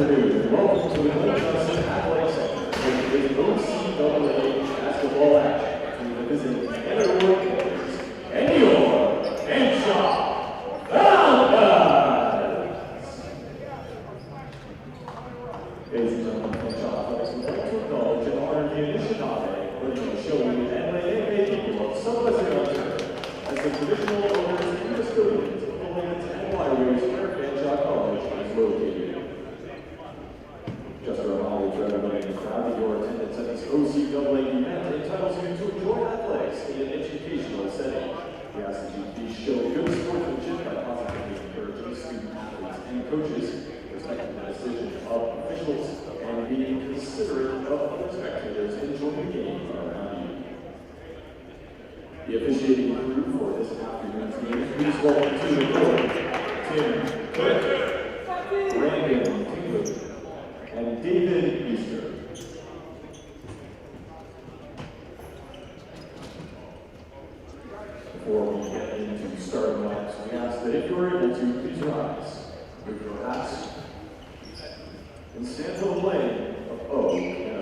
afternoon, and welcome to another Johnson Athletic Center, which is OCAA basketball action between the visiting Canadore Panthers and your Fanshawe Falcons. Ladies and gentlemen, Fanshawe Athletics would like to acknowledge and honor the Anishinaabe, Haudenosaunee, and Lenape people of Southwestern Ontario as the traditional owners and custodians of the lands and waterways where Fanshawe College is located. Just a reminder to everybody in the crowd that your attendance at this OCAA event entitles you to enjoy athletics in an educational setting. We ask that you please show good sportsmanship by positively encouraging student athletes and coaches, respecting the decision of officials, and being considerate of other spectators enjoying the game around you. The officiating crew for this afternoon's game, please welcome to the court Tim Cook, Brandon Tingley, and David Easter. Before we get into starting lineups, we ask that if you are able to, please rise, move your hats, and stand for the playing of O Canada.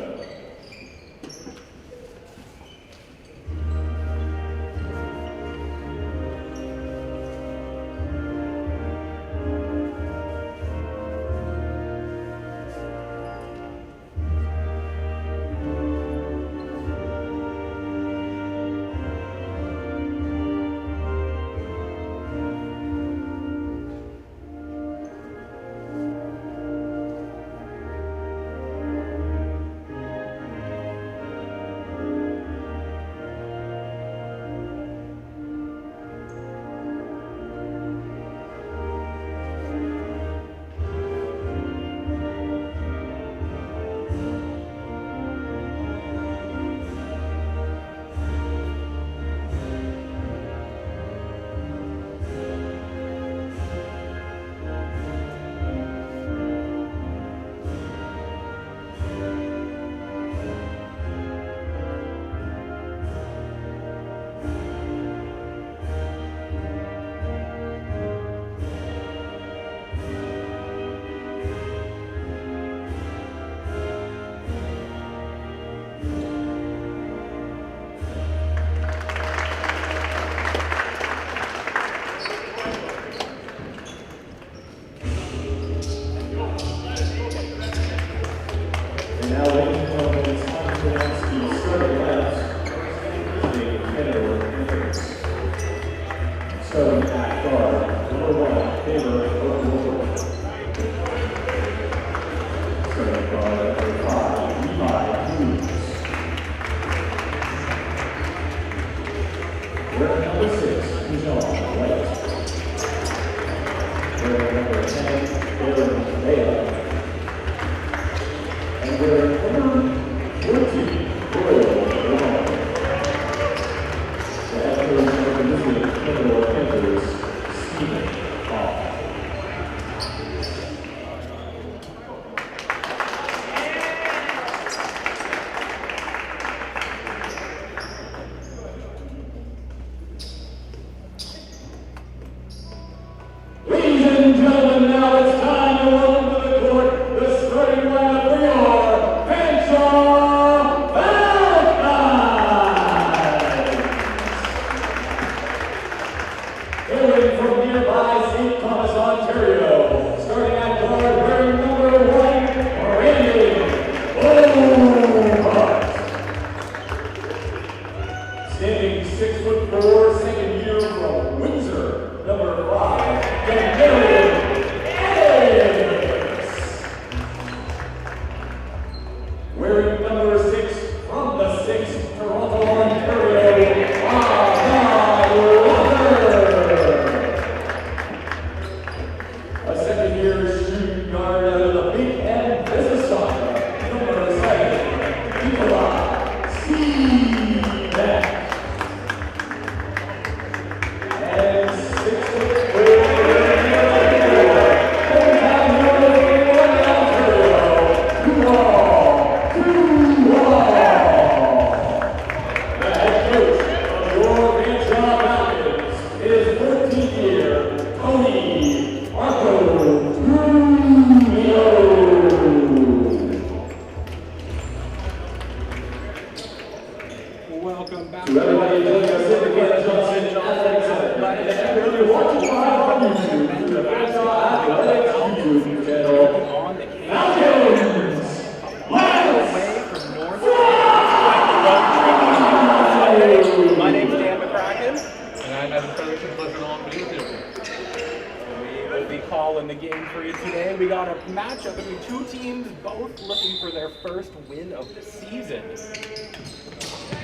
got a matchup between two teams both looking for their first win of the season.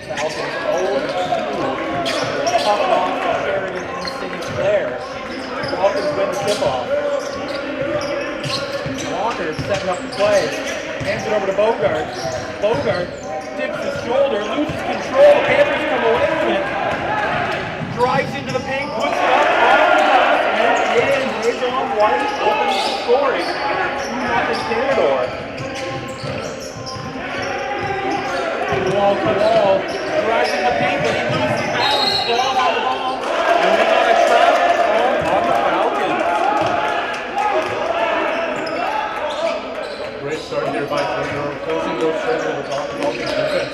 Falcons 0-2. Tough loss to Sheridan and St. Clair. Falcons win the tip-off. Walker setting up the play. Hands it over to Bogart. Bogart dips his shoulder, loses control. Panthers come away from it. Drives into the paint, puts it up, off the glass, and in. John White opens the scoring. 2-0 Canadore. Wall to wall, drives in the paint, but he loses balance, falls on the ball, and we got a travel on the Falcons. Great start here by Canadore, closing those trends over top of Falcons defense.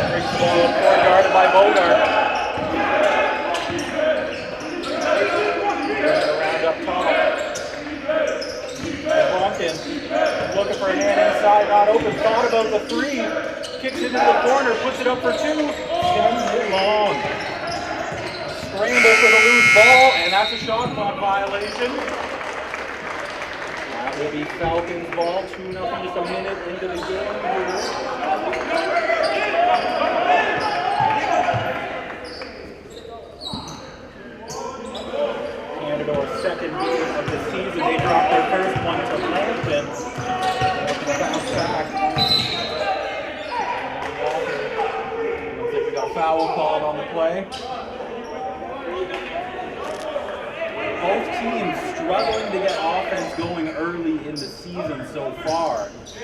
Brings the ball up court, guarded by Bogart. Around up top. Looking for a hand inside, not open, thought about the three, kicks it into the corner, puts it up for two, sends it long. Scramble for the loose ball, and that's a shot clock violation. That will be Falcons ball, 2-0, just a minute into the game. Canadore's second game of the season, they dropped their first one to Lampton. Bounce back. Looks like we got foul called on the play. Both teams struggling to get offense going early in the season so far. The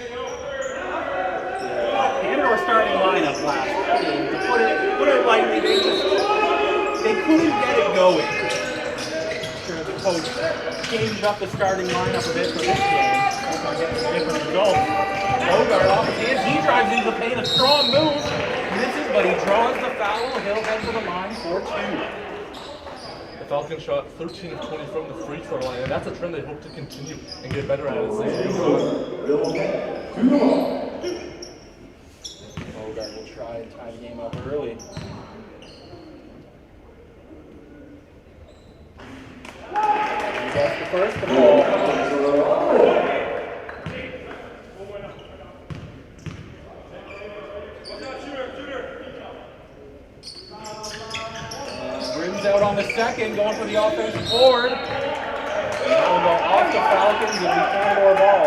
Canadore starting lineup last game, to put it lightly, they couldn't get it going. Sure, the coach changed up the starting lineup a bit for this game. Get some different results. Bogart off his hands, he drives into the paint, a strong move, misses, but he draws the foul. He'll head to the line for 2. The Falcons shot 13 of 20 from the free throw line, and that's a trend they hope to continue and get better at as they go. Bogart will try and tie the game up early. He gets the first of all. Out on the second, going for the offensive board. That will go off the Falcons and be Canadore ball.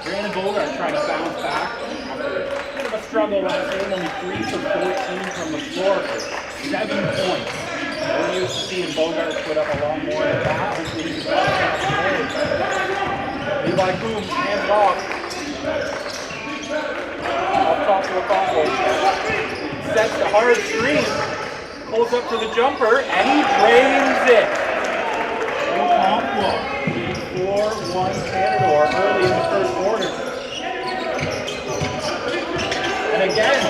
Brandon Bogart trying to bounce back after a bit of a struggle last game, only 3 for 14 from the floor for 7 points. We're used to seeing Bogart put up a lot more than that. Hopefully he can bounce back today. Levi Coombs hands it off. Up top to Okonkwo. Sets the hard screen. Pulls up to the jumper, and he drains it. Okonkwo, 4-1 Canadore early in the first quarter. And again,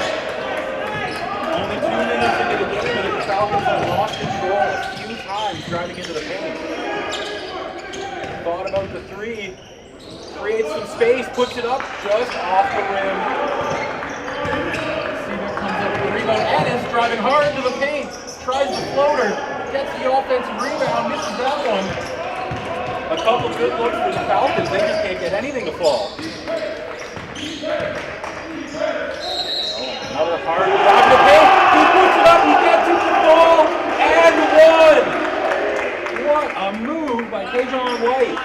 only 2 minutes into the game, and the Falcons have lost control a few times driving into the paint. Thought about the three, creates some space, puts it up just off the rim. Ennis driving hard to the paint, tries the floater, gets the offensive rebound, misses that one. A couple good looks for the Falcons, they just can't get anything to fall. Another hard drive to the paint, he puts it up, he gets it to fall, and one! What a move by John White.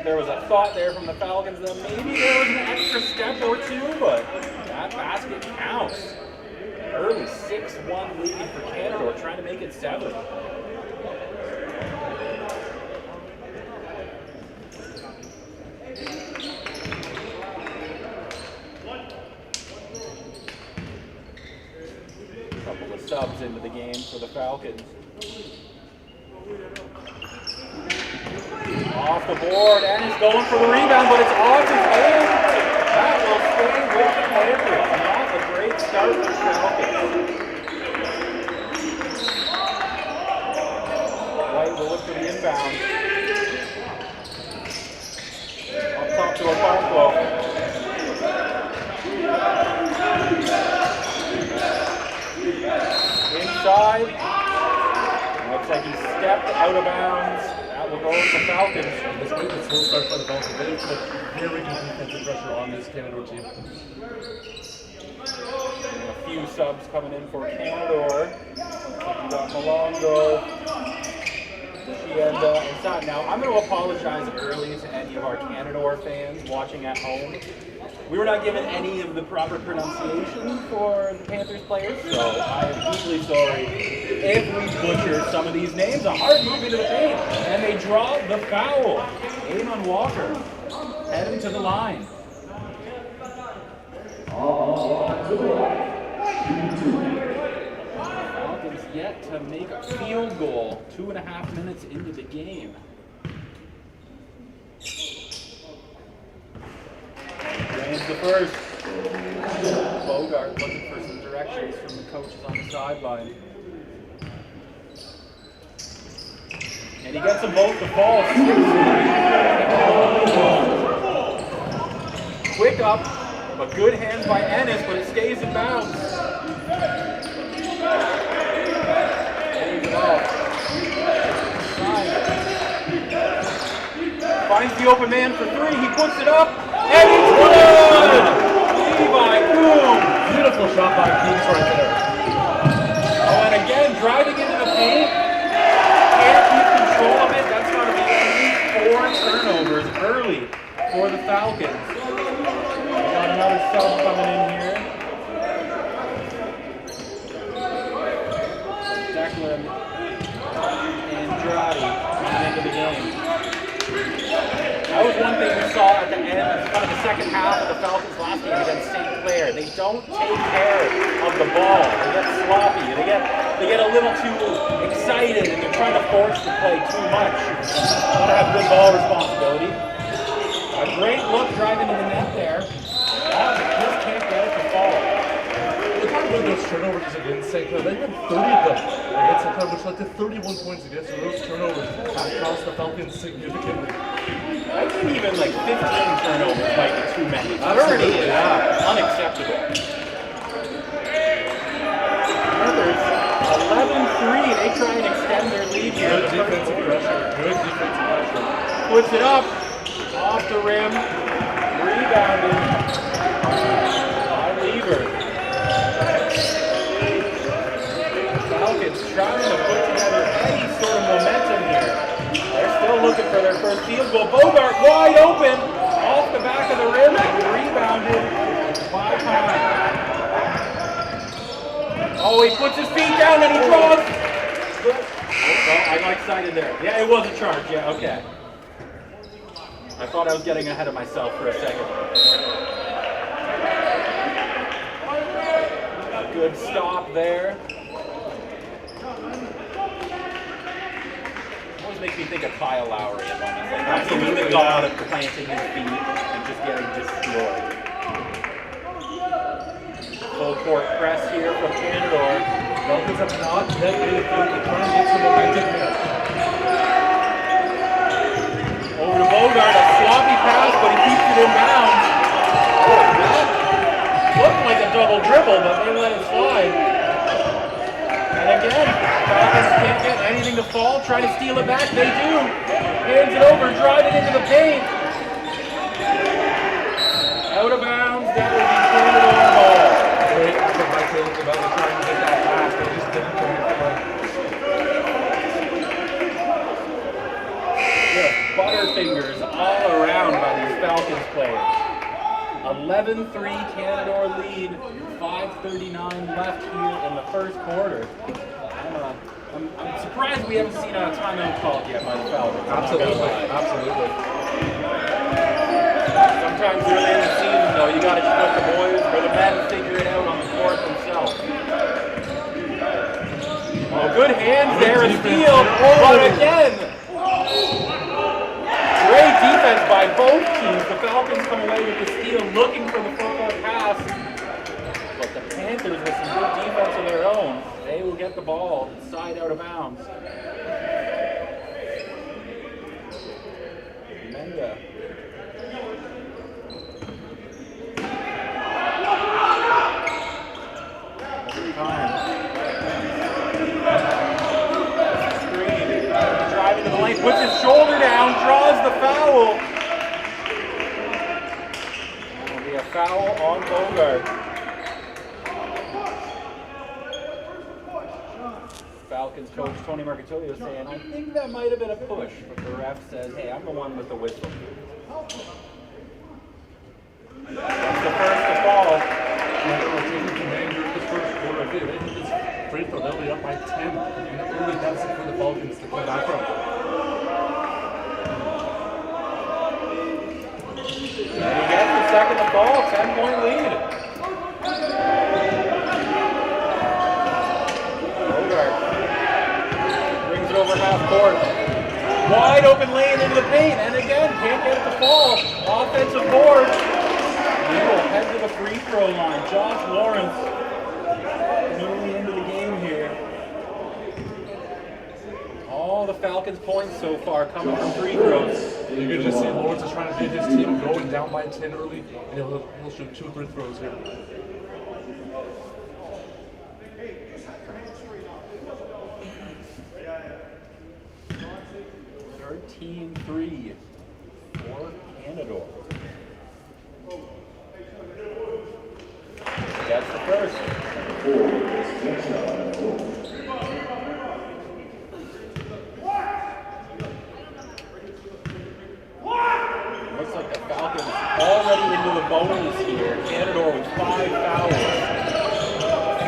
There was a thought there from the Falcons that maybe there was an extra step or two, but that basket counts. Early 6-1 lead for Canadore, trying to make it 7. A couple of subs into the game for the Falcons. Off the board, and he's going for the rebound, but it's off his hand. That will stay with the Panthers. Not a great start for Falcons. White will look for the inbound. Up top to Okonkwo. Inside. like he stepped out of bounds. That will go with the Falcons. Despite the slow start by the Falcons, they have put very good defensive pressure on this Canadore team. And a few subs coming in for Canadore. We got Malongo, Shienda, and Sutton. Now, I'm going to apologize early to any of our Canadore fans watching at home. We were not given any of the proper pronunciation for the Panthers players, so I am deeply sorry if we butcher some of these names. A hard move into the paint, and they draw the foul. Eamon Walker heading to the line. Falcons yet to make a field goal 2.5 minutes into the game. Drains the first. Bogart looking for some directions from the coaches on the sideline. And he gets them both to fall. Quick up, but good hands by Ennis, but it stays in bounds. Hands it off. Finds the open man for three. He puts it up, and it's good! Levi Coombe. Beautiful shot by Keats right there. Oh, and again, driving into the paint. Can't keep control of it. That's going to be at least 4 turnovers early for the Falcons. We got another sub coming in here. Declan Andrade coming into the game. That was one thing we saw at the end, kind of the second half of the Falcons last game against St. Clair. They don't take care of the ball. They get sloppy. They get a little too excited, and they're trying to force the play too much. Want to have good ball responsibility. A great look driving to the net there. Just can't get it to fall. Look how good those turnovers against St. Clair. They had 30 of them against St. Clair, which led to 31 points against. So those turnovers have cost the Falcons significantly. I think even like 15 turnovers might be too many. 30 is unacceptable. Panthers, 11-3. They try and extend their lead here. Good defensive pressure. Good defensive pressure. Puts it up. Off the rim. Rebounded by Lever. Falcons trying to put together any sort of momentum here. They're still looking for their first field goal. Bogart wide open off the back of the rim and rebounded by Pine. Oh, he puts his feet down and he draws. Oh, I got excited there. Yeah, it was a charge. Yeah, okay. I thought I was getting ahead of myself for a second. A good stop there. Makes me think of Kyle Lowry at moments like that. He's the god of planting his feet and just getting destroyed. Full court press here from Canadore. Falcons have not yet made a field goal. Trying to get some momentum here. Over to Bogart, a sloppy pass, but he keeps it in bounds. Looked like a double dribble, but they let it slide. And again, Falcons can't get anything to fall, try to steal it back, they do. Hands it over, drive it into the paint. Out of bounds, that will be Canadore ball. Great effort by Caleb Cabela trying to get that pass, but he just didn't connect the play. Just butterfingers all around by these Falcons players. 11-3 Canadore lead, 5:39 left here in the first quarter. I'm surprised we haven't seen a timeout called yet by the Falcons. Absolutely, absolutely. Sometimes early in the season, though, you got to just let the boys or the men figure it out on the court themselves. Oh, good hands there, a steal, but again, great defense by both teams. The Falcons come away with the steal, looking for the football pass. But the Panthers, with some good defense of their own, they will get the ball inside out of bounds. Menda. Screen line, puts his shoulder down, draws the foul. That'll be a foul on Bogart. Falcons coach Tony Marcatilio saying, I think that might have been a push, but the ref says, hey, I'm the one with the whistle. That's the first to fall. Canadore taking command during the first quarter. If they hit this free throw, they'll be up by 10. And an early deficit for the Falcons to come back from. And he gets the second to fall, 10-point lead. Bogart brings it over half court. Wide open lane into the paint, and again, can't get it to fall. Offensive board. He will head to the free throw line. Josh Lawrence nearly into the game here. All the Falcons' points so far coming from free throws. You can just see Lawrence is trying to get his team going down by 10 early, and he'll shoot 2 free throws here. Team 3 for Canadore. That's the first. Looks like the Falcons already into the bonus here. Canadore with 5 fouls.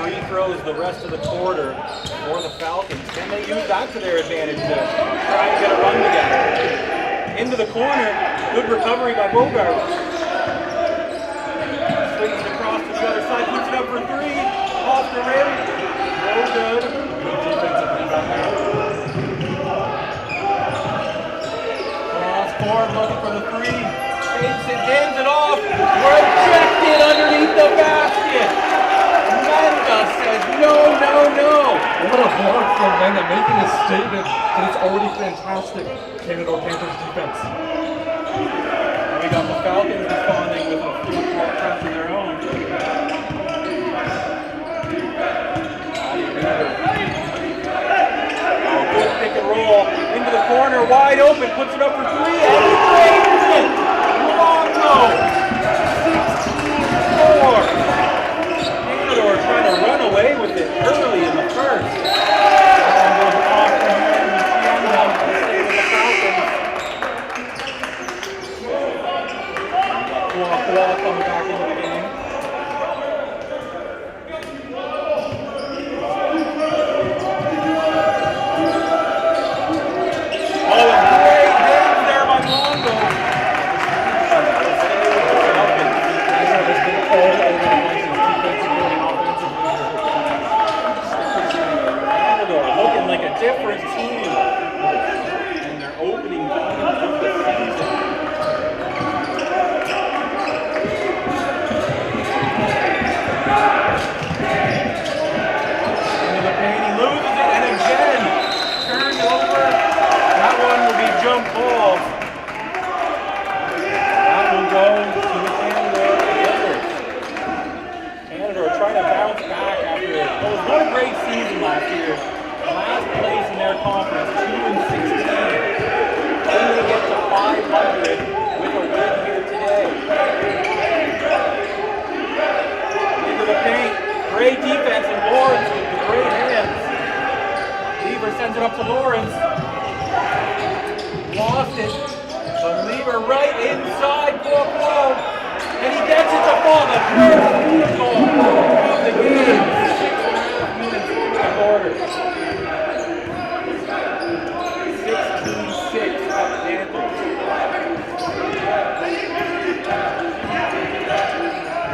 Free throws the rest of the quarter for the Falcons. Can they use that to their advantage to try and get a run together? Into the corner. Good recovery by Bogart. Swings it across to the other side. Puts it up for 3. Off the rim. No good. Good defensive rebound there. Cross court looking for the 3. Takes it, hands it off. Rejected underneath the basket. Menda says no, no, no. What a block from Menda, making a statement that it's already fantastic Canadore Panthers defense. We got the Falcons responding with a full court press of their own. Oh, good pick and roll into the corner, wide open, puts it up for 3, and he drains it. Longo, 16-4. Canadore trying to run away with it early in the first. Longo's off the hand with Tienda to stay with the Falcons. Wall coming back into the game. Oh, and great hands there by Longo. Canadore looking like a different team in their opening game of the season. Jump ball. That will go to the Canadore Panthers. Canadore trying to bounce back after what a great season last year. Last place in their conference, 2-16. Only get to 500 with a win here today. Into the paint. Great defense and Lawrence with the great hands. Lever sends it up to Lawrence. Lost it, but Lever right inside for a blow, and he gets it to fall. The first field goal of the game. 6.5 minutes in the quarter. 16-6 up Panthers.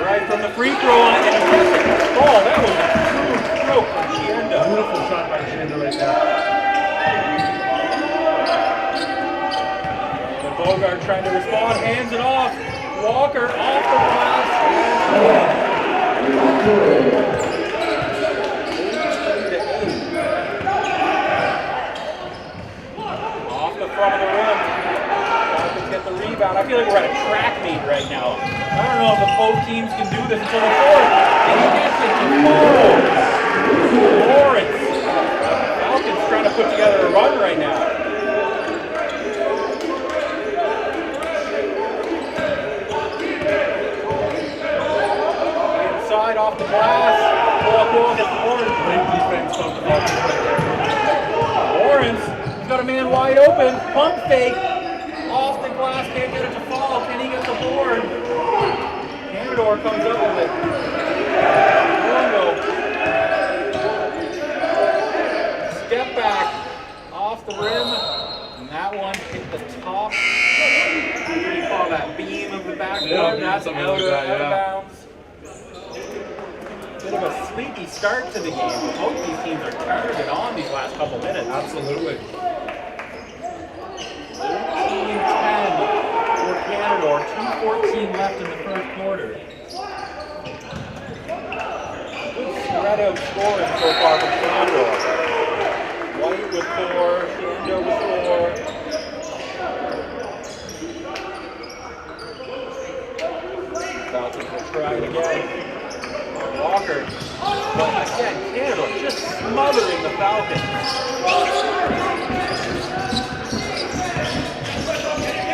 Right from the free throw line, and he gets it to fall. That was a true stroke from Tienda. Beautiful shot by Tienda right there. Bogart trying to respond, hands it off. Walker off the glass. Off the front of the rim. Falcons get the rebound. I feel like we're at a track meet right now. I don't know if both teams can do this until the fourth. And he gets it to Lawrence. Falcons trying to put together a run right now. open. Pump fake. Off the glass. Can't get it to fall. Can he get the board? Canadore comes up with it. Step back. Off the rim. And that one hit the top. What do you call that? Beam of the backboard. Yeah, That's something out like that, of yeah. bounds. Bit of a sleepy start to the game, but both these teams are turned it on these last couple minutes. Absolutely. 13-10 for Canadore, 2:14 left in the first quarter. Good spread out scoring so far from Canadore. White with 4, Shando with 4. Falcons will try it again. Walker, but again, Canadore just smothering the Falcons.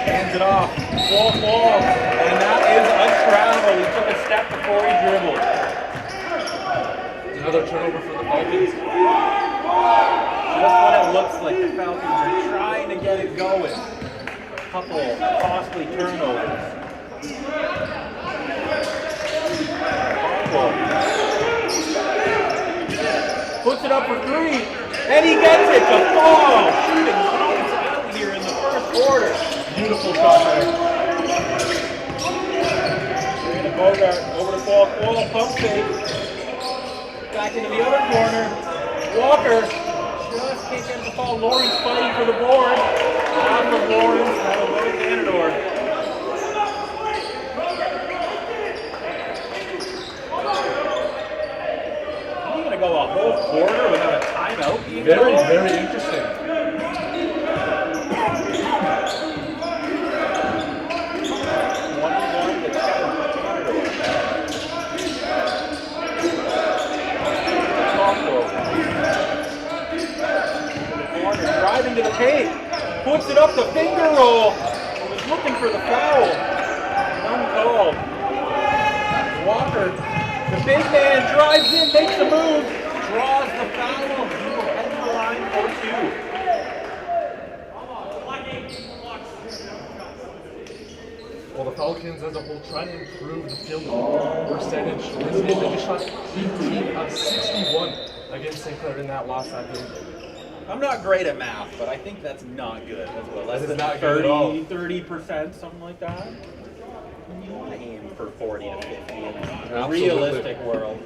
Hands it off, wall, and that is a travel. He took a step before he dribbled. Another turnover for the Falcons. Just what it looks like. The Falcons are trying to get it going. A couple costly turnovers. Puts it up for 3, and he gets it to fall. Shooting lights out here in the first quarter. Beautiful shot there. Brandon Bogart over to Paul. Pump fake. Back into the other corner. Walker just can't get it to fall. Lawrence fighting for the board. Out of Lawrence. That'll go to Canadore. Go a whole quarter without a timeout. Very, very interesting. Driving to the paint, puts it up the finger roll. Was looking for the foul. Uncalled. Walker. The big man drives in, makes the move, draws the foul. He will head to the line for 2. Well, the Falcons as a whole try to improve the field goal percentage. This game, they just shot 18 of 61 against St. Clair in that loss that game. I'm not great at math, but I think that's not good as well. Less That is than not good at all. 30%, something like that. You want to aim for 40 to 50 in a Absolutely. realistic world.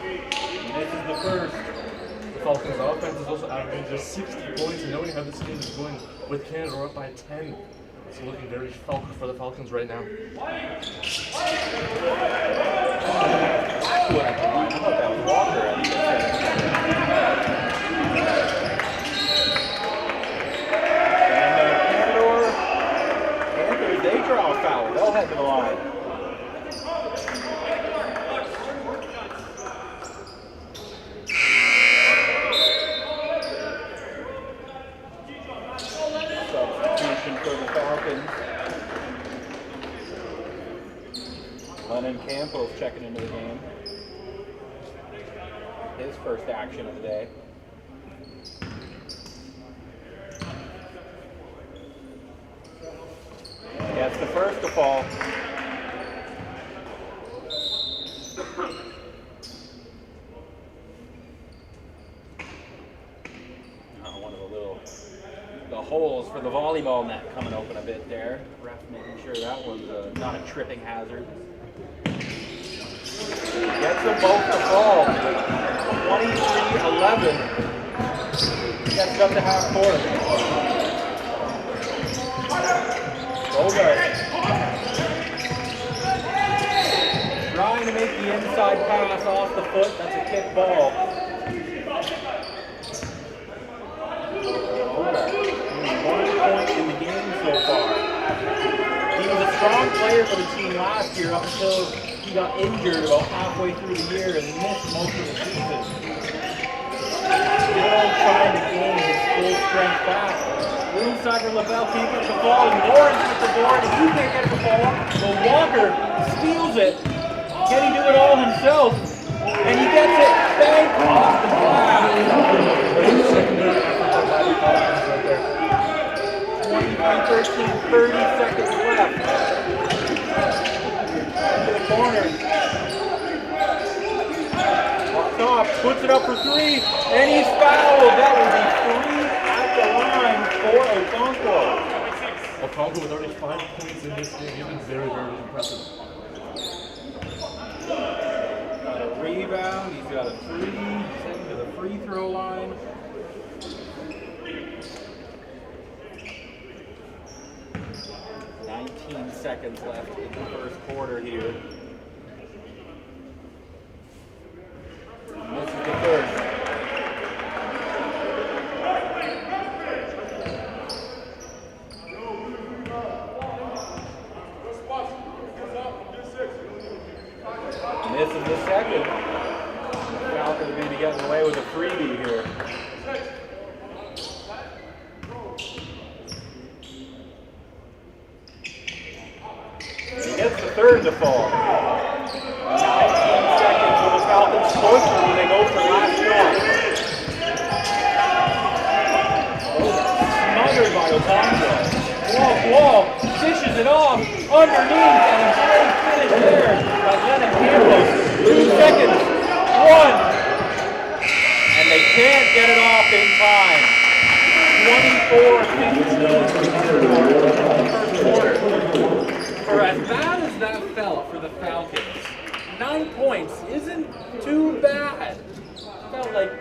And this is the first. The Falcons' offense is also averaging just 60 points, and knowing how this game is going with Canadore up by 10. It's looking very Falcon for the Falcons right now. What I thought that was Walker at the Canadore Panthers, they draw a foul. They'll head to the line. Substitution for the Falcons. Lennon Campos checking into the game. His first action of the day. Yeah, it's the first to fall. One of the holes for the volleyball net coming open a bit there. Ref making sure that one's not a tripping hazard. Gets them both to fall. 23-11. Gets it up to half court. Bogart. Trying to make the inside pass off the foot. That's a kick ball. Bogart. 1 point in the game so far. He was a strong player for the team last year up until he got injured about halfway through the year and missed most of the season. Still trying to gain his full strength back. Inside for LaBelle, can't get the ball, and Lawrence with the board, and he can't get the ball, so Walker steals it. Can he do it all himself? And he gets it bank off the glass. Secondary effort by the Falcons right there. 23-13, 30 seconds left. Into the corner. Up top, puts it up for three, and he's fouled. That will be three at the line for Okonkwo. Okonkwo with already 5 points in this game. He's been very, very impressive. Got a rebound, he's got a three, he's heading to the free throw line. Seconds left in the first quarter here. And this is the first. And this is the second. The Falcons may be getting away with a freebie here. Gets the third to fall. 19 seconds for the Falcons closer when they go for last shot. Smothered by Okonkwo. Wall, dishes it off underneath, and a great finish there by Lennon Campos. 2 seconds, 1, and they can't get it off in time. 24-15 for as bad as that felt for the Falcons, 9 points isn't too bad. Felt like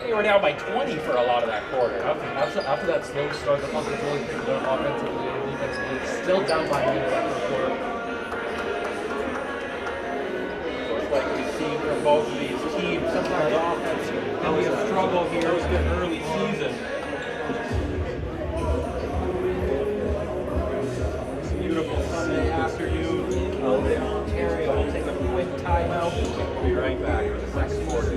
they were down by 20 for a lot of that quarter. After that slow start, the Falcons really picked it up offensively and defensively. Still down by 8 in that first quarter. Looks like we've seen from both of these teams, sometimes offense can be a struggle here in the early season. Beautiful Sunday afternoon in Ontario. We'll take a quick timeout. We'll be right back for the second quarter.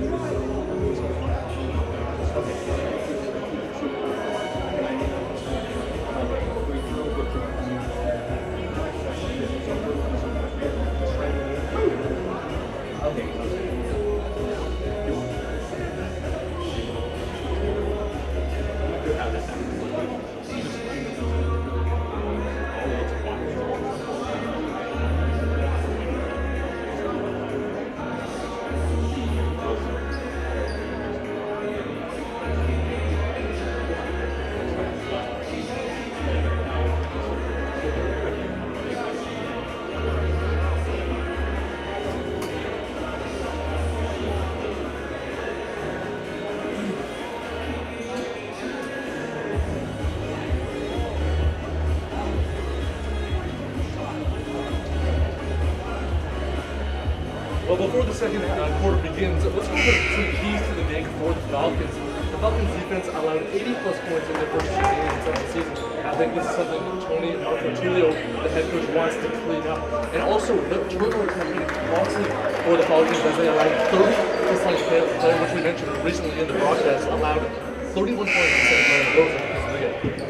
Well, before the second quarter begins, let's go over some keys to the game for the Falcons. The Falcons defense allowed 80-plus points in their first 2 games of the season. I think this is something Tony Marcotilio, the head coach, wants to clean up. And also, the turnover campaign costly for the Falcons as they allowed 30 plus-line play, which we mentioned recently in the broadcast, allowed 31 points instead of those in this league.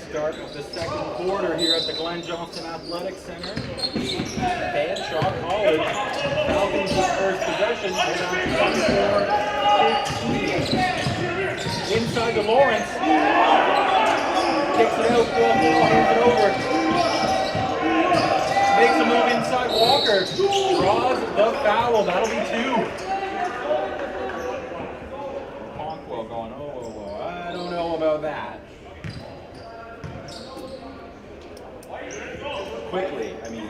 Start of the second quarter here at the Glenn Johnson Athletic Center. Fanshawe College. Falcons with first possession. They're down 24-15. Inside to Lawrence. Kicks it out. Hands it over. Makes a move inside Walker. Draws the foul. That'll be 2. Okonkwo going, oh, I don't know about that. Quickly, I mean,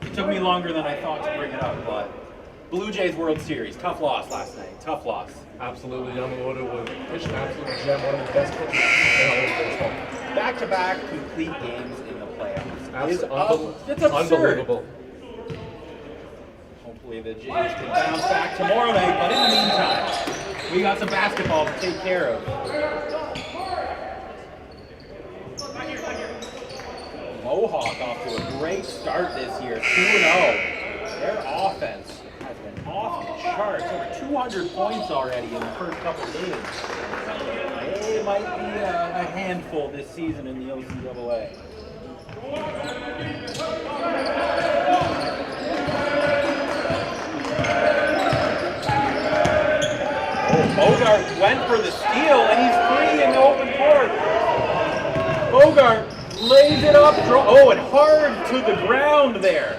it took me longer than I thought to bring it up, but Blue Jays World Series, tough loss last night, tough loss. Absolutely, Yamamoto was pitched an absolute gem, one of the best pitchers in all of baseball. Back-to-back complete games in the playoffs. It's unbelievable. Hopefully the Jays can bounce back tomorrow night, but in the meantime, we got some basketball to take care of. Mohawk off to a great start this year, 2-0. Their offense has been off the charts. Over 200 points already in the first couple games. They might be a handful this season in the OCAA. Bogart went for the steal, and he's free in the open court. Bogart lays it up, and hard to the ground there.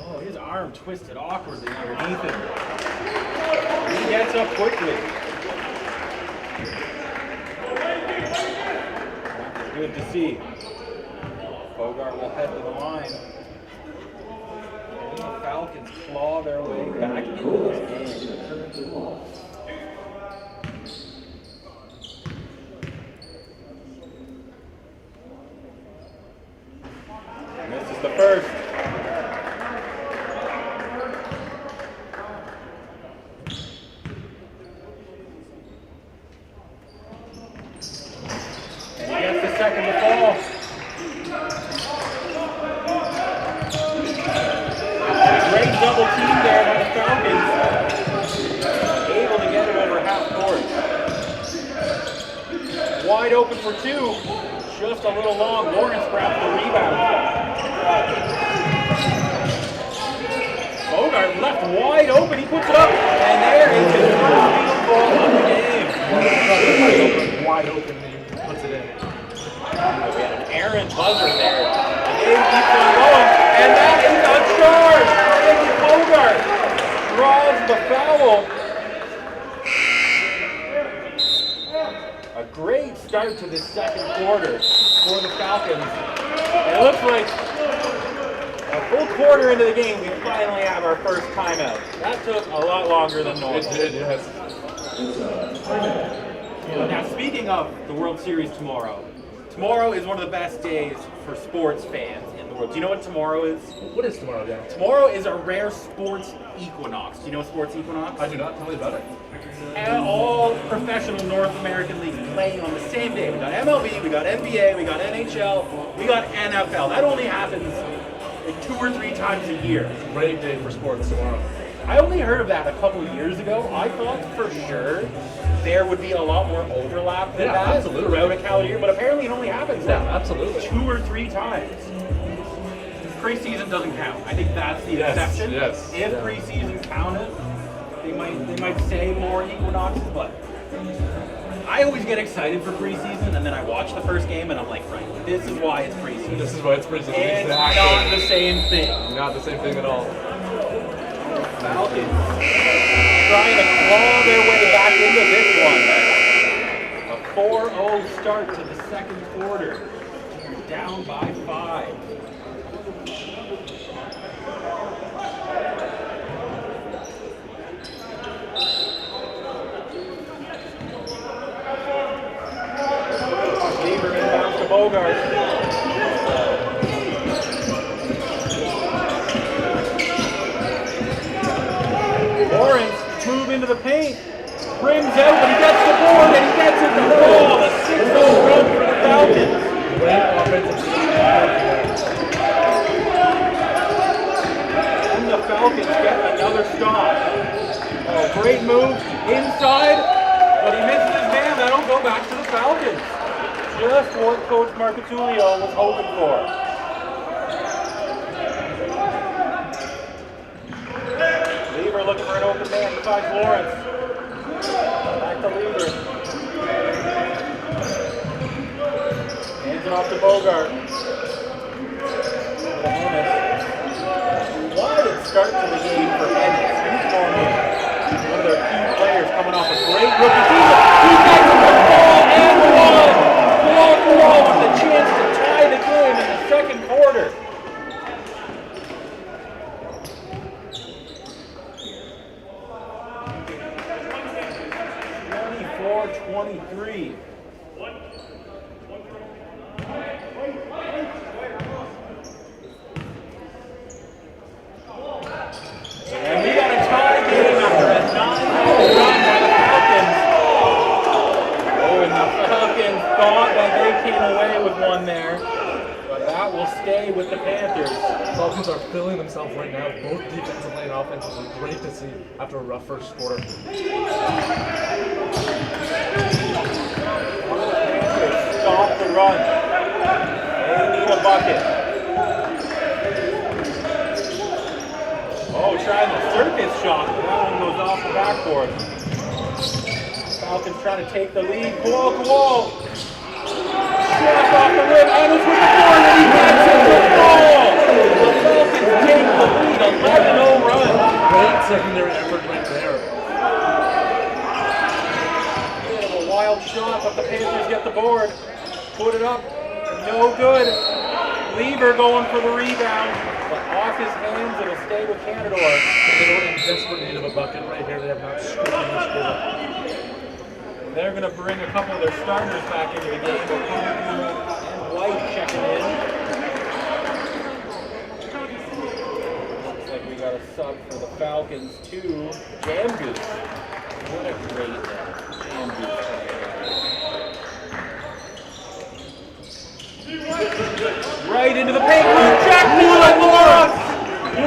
Oh, his arm twisted awkwardly underneath him. He gets up quickly. That's good to see. Bogart will head to the line. And the Falcons claw their way back into this game. This is the first. And he gets the second to fall. Great double team there by the Falcons. Able to get it over half court. Wide open for two. Just a little long. Lawrence grabs the rebound. Bogart left wide open. He puts it up. And there is his first field goal of the game. Wide open, and he puts it in. We had an errant buzzer there. The game keeps on going. And that is a charge. Ricky Bogart draws the foul. A great start to this second quarter for the Falcons. And it looks like a full quarter into the game, we finally have our first timeout. That took a lot longer than normal. It did, yes. Now, speaking of the World Series tomorrow is one of the best days for sports fans in the world. Do you know what tomorrow is? What is tomorrow, Dan? Tomorrow is a rare sports equinox. Do you know sports equinox? I do not. Tell me about it. And all professional North American leagues playing on the same day. We got MLB, we got NBA, we got NHL, we got NFL. That only happens like 2 or 3 times a year. Great day for sports tomorrow. I only heard of that a couple of years ago. I thought for sure there would be a lot more overlap than that absolutely. throughout a calendar year, but apparently it only happens Yeah, absolutely. 2 or 3 times. Preseason doesn't count. I think that's the exception. Yes. If preseason counted, they might say more equinoxes, but I always get excited for preseason, and then I watch the first game, and I'm like, right, this is why it's preseason. This is why it's preseason. It's Exactly. not the same thing. Not the same thing at all. Falcons trying to claw their way back into this one. A 4-0 start to the second quarter. Down by 5. Lieber inbounds to Bogart. Lawrence move into the paint, brings out, but he gets the board and he gets it to fall. The 6-0 run for the Falcons. Great offensive. And the Falcons get another stop. Oh, great move inside, but he misses his man. That'll go back to the Falcons. Just what Coach Marcatulio was hoping for. Lieber looking for an open man besides Lawrence. Back to Lieber. Hands it off to Bogart. What a start to the game for Ennis. He's one of their key players coming off a great rookie season. He gets the ball and one. Wall with a chance to tie the game in the second quarter. .23. And we got a tie game after a 9-0 run by the Falcons. Oh, and the Falcons thought that they came away with one there, but that will stay with the Panthers. Falcons are feeling themselves right now, both defensively and offensively. Great to see after a rough first quarter. Stop the run. They need a bucket. Oh, trying the circus shot. That one goes off the backboard. Falcons trying to take the lead. Cool. Shot off the rim. Adams with the board, and he gets it to fall. The Falcons take the lead. 11-0 run. Great secondary effort right there. Bit of a wild shot, but the Panthers get the board. Put it up. No good. Lieber going for the rebound. But off his hands, it'll stay with Canadore. They were in desperate need of a bucket right here. They have not scored in this quarter. They're going to bring a couple of their starters back into the game. O'Connor and White checking in. Looks like we got a sub for the Falcons too. Jam Goose. What a great Jam Goose. Right into the paint. Jack Lawrence!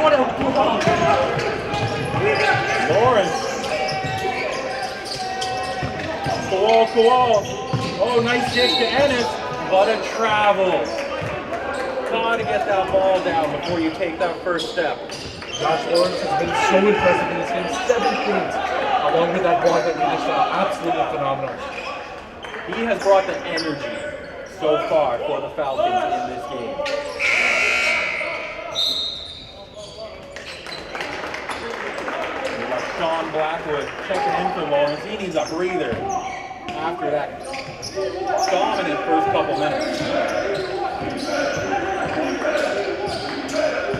What a block! Lawrence. Cool. Oh, nice dish to Ennis, but a travel. Gotta get that ball down before you take that first step. Josh Lawrence has been so impressive in this game. 7 points, along with that block that we just saw. Absolutely phenomenal. He has brought the energy so far for the Falcons in this game. We got Sean Blackwood checking in for Lawrence. He needs a breather after that dominant first couple minutes.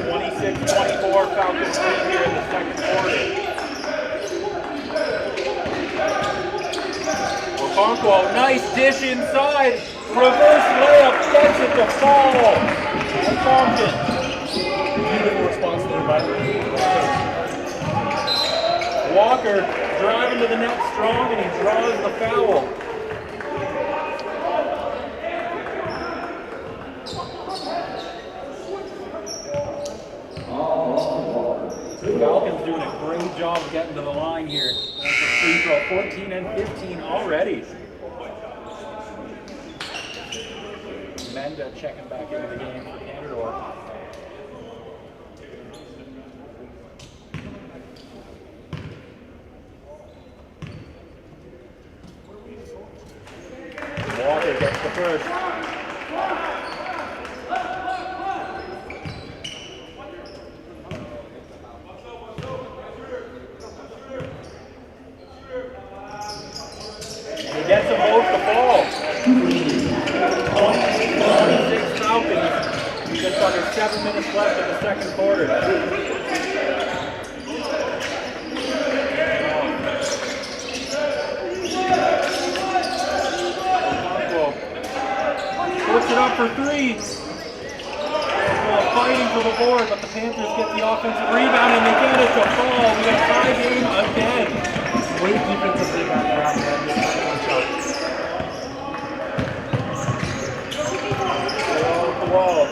26-24 Falcons lead here in the second quarter. Okonkwo, nice dish inside. Reverse layup gets it to fall. Falcons. Beautiful response there by the Walker driving to the net strong, and he draws the foul. The Falcons doing a great job getting to the line here. That's a free throw, 14 and 15 already. Menda checking back into the game for Canadore. Walker gets the first. And he gets them both to fall. 26 Falcons. Just under 7 minutes left in the second quarter. Puts it up for three. Fighting for the board, but the Panthers get the offensive rebound and they get it to fall. We got tie game again. great defensive rebound around the shot. Wall.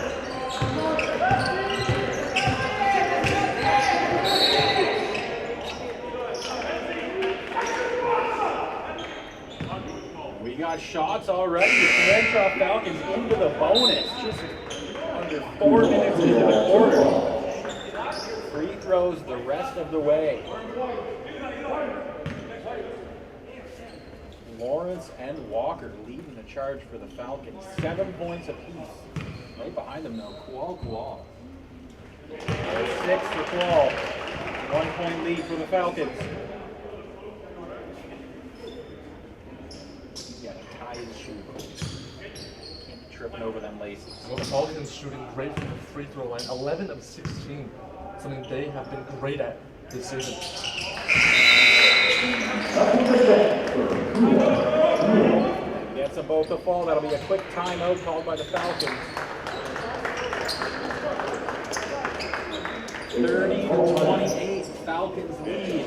We got shots already. The Fanshawe Falcons into the bonus. Just under 4 minutes into the quarter. Free throws the rest of the way. Lawrence and Walker leading the charge for the Falcons. 7 points apiece. Right behind them now, Kual. 6 for Kual. 1 point lead for the Falcons. He's got to tie his shoe. Can't be tripping over them laces. Well, the Falcons shooting great from the free throw line. 11 of 16. Something they have been great at this season. Gets them both to fall. That'll be a quick timeout called by the Falcons. 30-28, Falcons lead.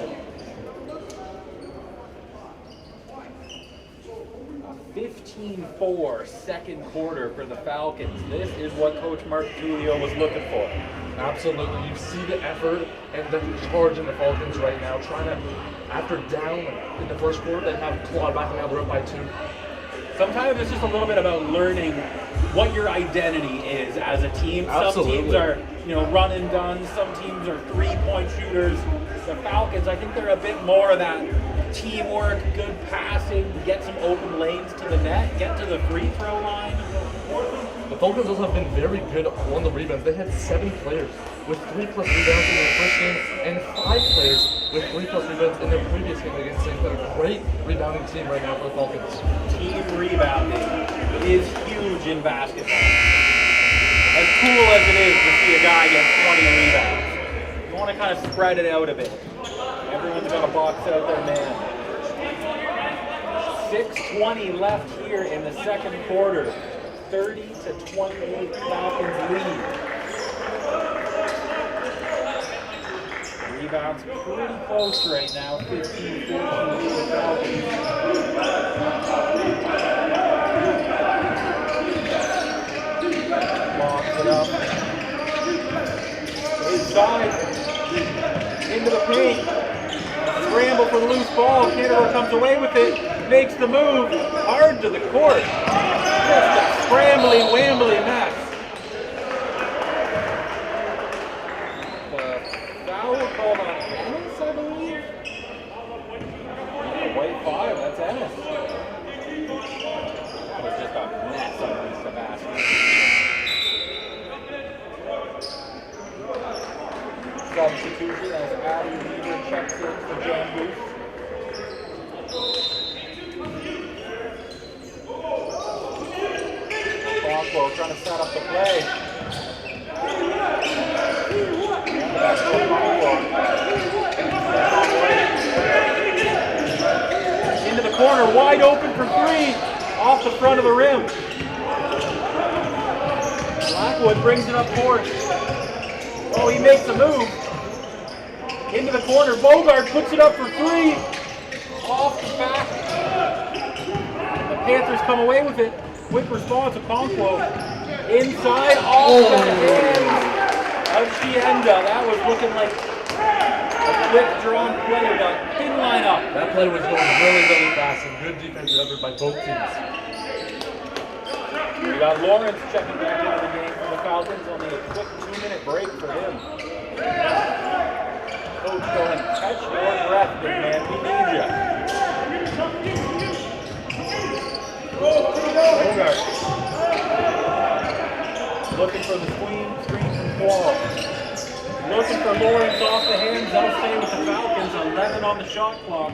15-4 second quarter for the Falcons. This is what Coach Mark Tullio was looking for. Absolutely. You see the effort and the charge in the Falcons right now, trying to, after down in the first quarter, they have clawed back and now they're up by 2. Sometimes it's just a little bit about learning what your identity is as a team. Absolutely. Some teams are, run and done. Some teams are 3-point shooters. The Falcons, I think they're a bit more of that teamwork, good passing, get some open lanes to the net, get to the free throw line. The Falcons also have been very good on the rebounds. They had 7 players with 3+ rebounds in their first game and 5 players with 3+ rebounds in their previous game against St. Clair. Great rebounding team right now for the Falcons. Team rebounding is huge in basketball. As cool as it is to see a guy get 20 rebounds, you want to kind of spread it out a bit. Everyone's got to box out their man. 6:20 left here in the second quarter. 30-28 Falcons lead. Rebounds pretty close right now. 15-14 Falcons. Locks it up. Inside. Into the paint. Scramble for the loose ball. Canadore comes away with it. Makes the move. Hard to the court. Just a scrambly, wambly mess. Foul called on Ennis, I believe. White 5, that's Ennis. That was just a mess underneath the basket. Substitution as Abby Weaver checks in for Jan Booth. Conquo trying to set up the play. Back to Conquo. Into the corner, wide open for 3, off the front of the rim. Blackwood brings it up court. Oh, he makes a move. Into the corner, Bogart puts it up for 3, off the back. The Panthers come away with it. Quick response of Conquo. Inside, off the hands of Chienda. That was looking like a quick drawn play, but didn't line up. That play was going really, really fast and good defensive effort by both teams. We got Lawrence checking back into the game for the Falcons. Only a quick 2-minute break for him. Coach going, catch your breath, big man. We need you. Bogart. Looking for the screen from Quall. Looking for Lawrence off the hands. That'll stay with the Falcons. 11 on the shot clock.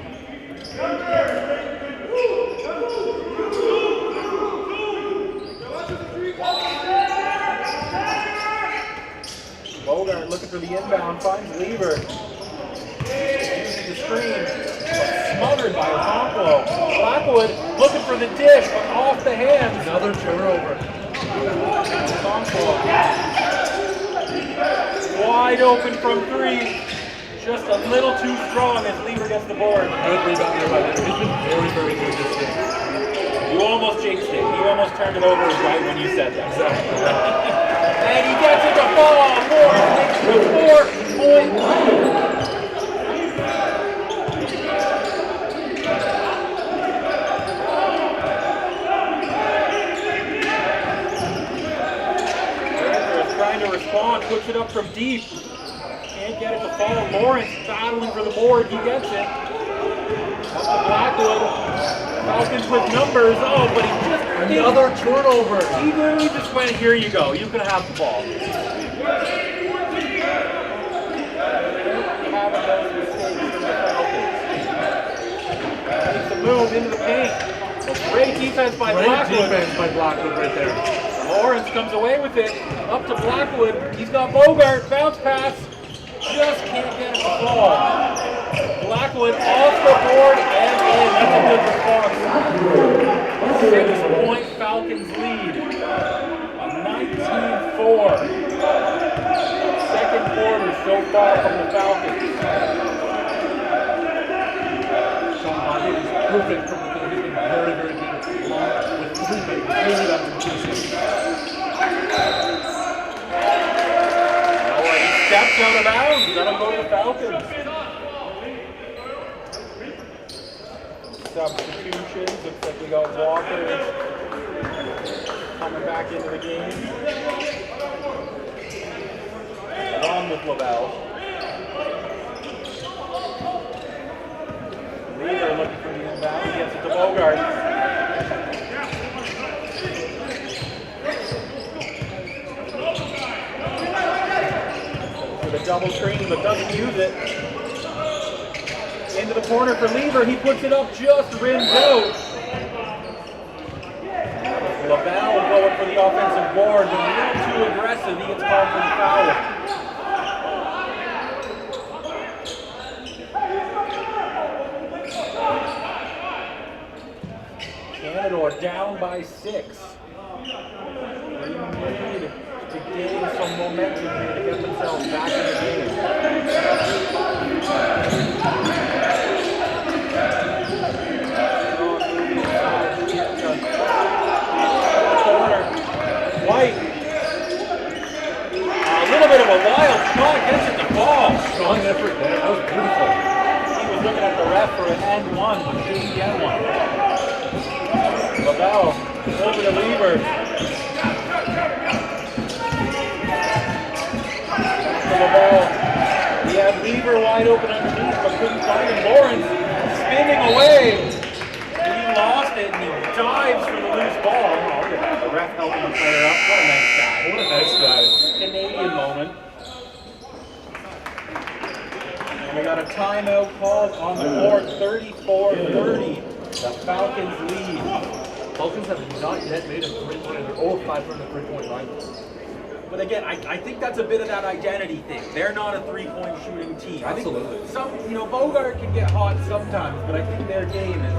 Bogart looking for the inbound. Finds Lever. Using the screen. Smothered by Conquo. Blackwood looking for the dish, but off the hands. Another turnover. Conquo. Wide open from 3. Just a little too strong as Lever gets the board. Good rebound there by Lever. He's been very, very good this game. You almost jinxed it. You almost turned it over right when you said that. Exactly. And he gets it to fall. Morris makes the 4-point lead. Trying to respond, puts it up from deep. Can't get it to fall. Lawrence battling for the board. He gets it. Up to Blackwood. Falcons with numbers. Oh, but he just Another turnover. He literally just went, here you go. You can have the ball. Having those mistakes from the Falcons. Makes the move into the paint. Great defense by Blackwood. Great defense by Blackwood right there. Lawrence comes away with it. Up to Blackwood. He's got Bogart. Bounce pass. Just can't get it to fall. Blackwood off the board and in. That's a good response. 6-point Falcons lead. 19-4. Second quarter so far from the Falcons. Sean Bobby is perfect from the field. He's been very, very good along with 3 rebounds in 2 seconds. Falcons. Substitutions. Looks like we got Walker coming back into the game. Along with Lavelle. Leader looking for the inbound. He gets it to Bogart. For the double screen, but doesn't use it. Into the corner for Lever. He puts it up, just rims out. Lavelle going for the offensive board, but a little too aggressive. He gets called for the foul. Canadore down by 6. They need to gain some momentum here to get themselves back in the game. White. A little bit of a wild shot, gets it to fall. Strong effort there. That was beautiful. He was looking at the ref for an and one, but didn't get one. Lavelle over to Lever. Back to Lavelle. He had Lever wide open underneath, but couldn't find him. Lawrence spinning away. He lost it and he dives for the loose ball. Oh, yeah. The ref helping the player up. What a nice guy. What a nice guy. Canadian moment. And we got a timeout called on the board. 34-30. The Falcons lead. Falcons have not yet made a three-point. They're 0-5 from the three-point line. But again, I think that's a bit of that identity thing. They're not a three-point shooting team. Absolutely. I think Bogart can get hot sometimes, but I think their game is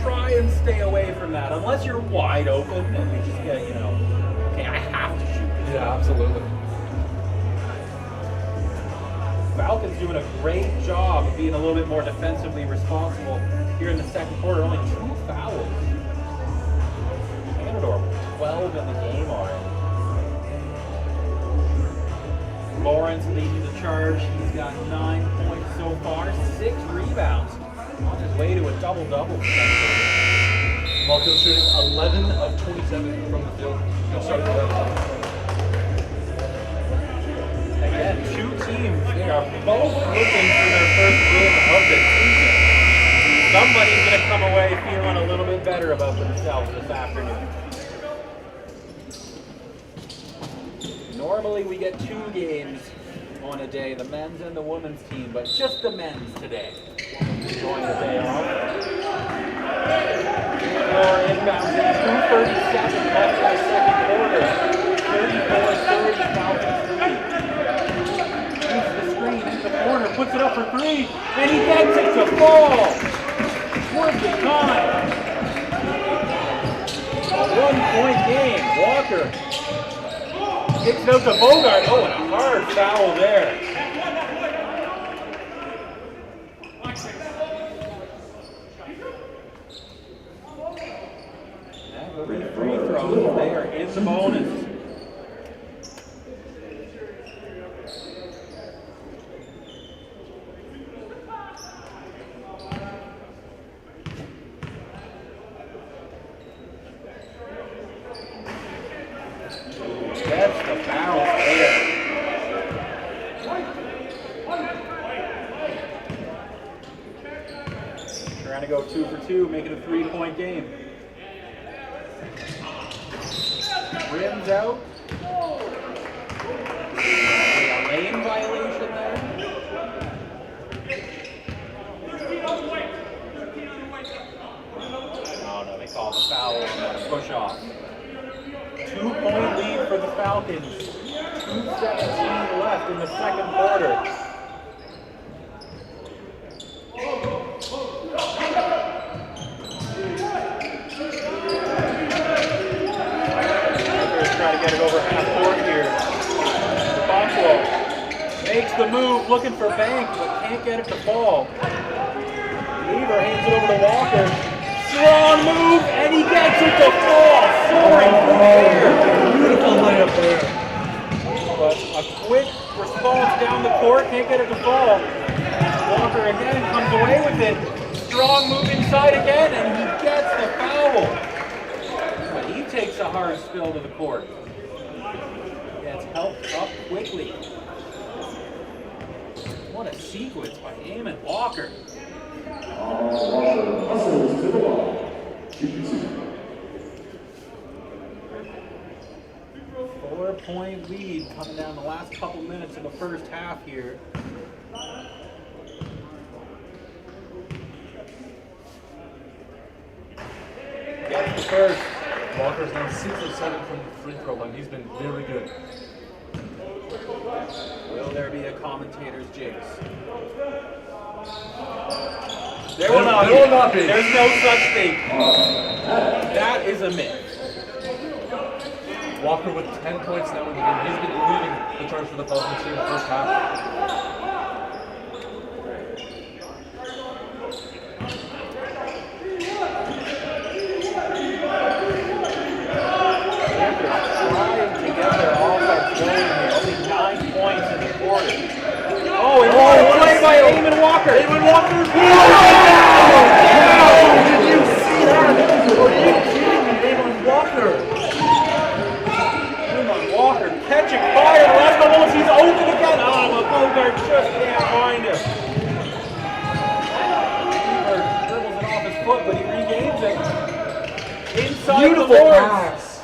try and stay away from that. Unless you're wide open and you just get, okay, I have to shoot this. Yeah, absolutely. Falcons doing a great job of being a little bit more defensively responsible here in the second quarter. Only 2 fouls. Canadore 12 in the game already. Lawrence leading the charge. He's got 9 points so far, 6 rebounds. On his way to a double-double. Falcons shooting 11 of 27 from the field. He'll start the Again, 2 teams, they are both looking for their first win of the season. Somebody's going to come away feeling a little bit better about themselves this afternoon. Normally we get 2 games on a day, the men's and the women's team, but just the men's today. Enjoying the day off. More inbounds in 2:37 left in the second quarter. 34-30 Falcons lead. Shoots the screen into the corner, puts it up for 3, and he gets it to fall. Worth the time. A 1-point game. Walker kicks it out to Bogart. Oh, and a hard foul there. Free throws. They are in the bonus. That's the bounce there. Trying to go 2 for 2, make it a 3-point game. Rims out. A lane violation there. Oh no, they call the foul on that push off. 2-point lead for the Falcons. 2:17 left in the second quarter. Trying to get it over half court here. Fanshawe makes the move, looking for Bank, but can't get it to fall. Lever hands it over to Walker. Strong move, and he gets it to fall. Soaring through the air. Beautiful layup there. But a quick response down the court, can't get it to fall. Walker again comes away with it. Strong move inside again, and he gets the foul. But he takes a hard spill to the court. Gets helped up quickly. What a sequence by Eamon Walker. Walker hustles to the ball. 2-2. 4-point lead coming down the last couple minutes of the first half here. Gets the first. Walker's now 6 of 7 from the free throw line. He's been very good. Will there be a commentator's jinx? There will not be. There's no such thing. That is a myth. Walker with 10 points now in the game. He's been leading the charge for the Falcons here in the first half. Trying to get their offense going here. Only 9 points in the quarter. Oh, and what a play by Eamon Walker. Eamon Walker! Oh, did you see that? Are you kidding me? Eamon Walker! Eamon Walker catching fire. Last almost, he's open again. Oh, but Bogart just can't find him. Beaver dribbles it off his foot, but he regains it. Inside the boards. Pass.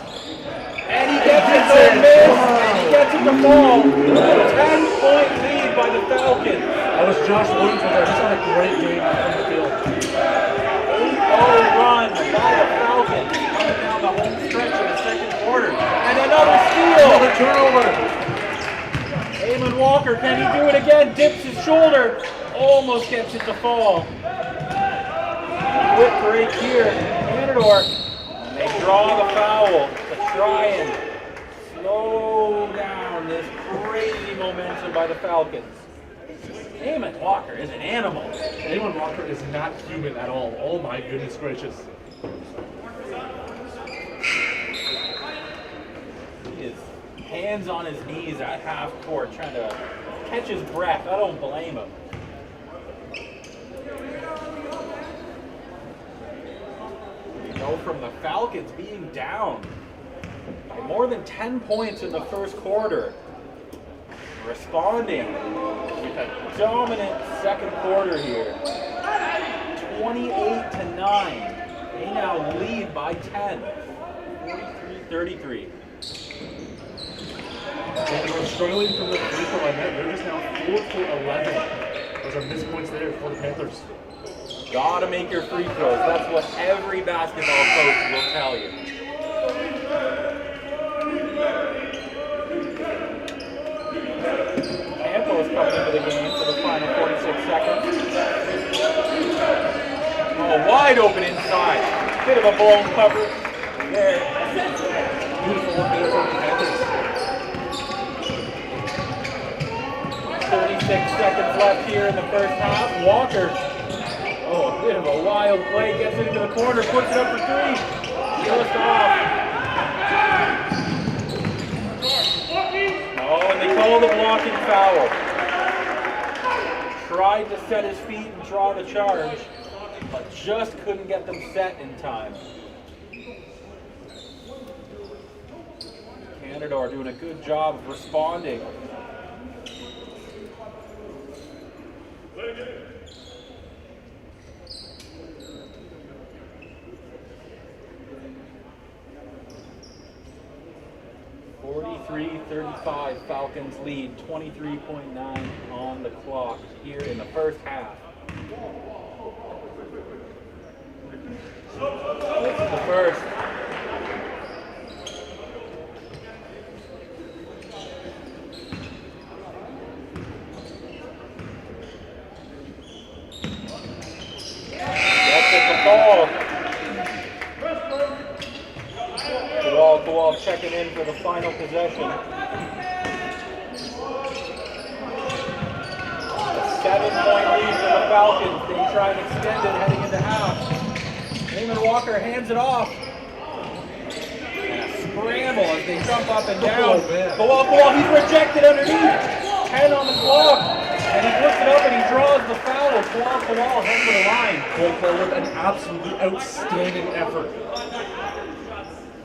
And he gets it to miss, and he gets it to fall. 10-point lead by the Falcons. That was Josh Williams there. He's had a great game from the field. 8-0 run by the Falcons coming down the home stretch in the second quarter. And another steal. Another turnover. Eamon Walker, can he do it again? Dips his shoulder. Almost gets it to fall. Quick break here. Canadore. And they draw the foul to try and slow down this crazy momentum by the Falcons. Eamon Walker is an animal. Eamon Walker is not human at all. Oh my goodness gracious. He is hands on his knees at half court trying to catch his breath. I don't blame him. You know, from the Falcons being down by more than 10 points in the first quarter, responding with a dominant second quarter here. 28-9. They now lead by 10. 43-33. They were struggling from the free throw line. They're just now 4 for 11. Those are missed points there for the Panthers. Gotta make your free throws. That's what every basketball coach will tell you. Tampa is coming into the game for the final 46 seconds. Oh, wide open inside. Bit of a blown cover there. Beautiful one there from the Panthers. 36 seconds left here in the first half. Walker. Oh, a bit of a wild play. Gets into the corner, puts it up for three. Just off. Oh, and they call the blocking foul. Tried to set his feet and draw the charge, but just couldn't get them set in time. Canadore doing a good job of responding. (43-35) Falcons lead, 23.9 on the clock here in the first half. This is the first. That's at the ball. Kowal checking in for the final possession. A 7-point lead for the Falcons. They try and extend it heading into half. Eamon Walker hands it off. And a scramble as they jump up and down. Oh, man. Kowal, he's rejected underneath. 10 on the clock. And he puts it up and he draws the foul. Off the wall, heading to the line. Cole Fuller, an absolutely outstanding effort.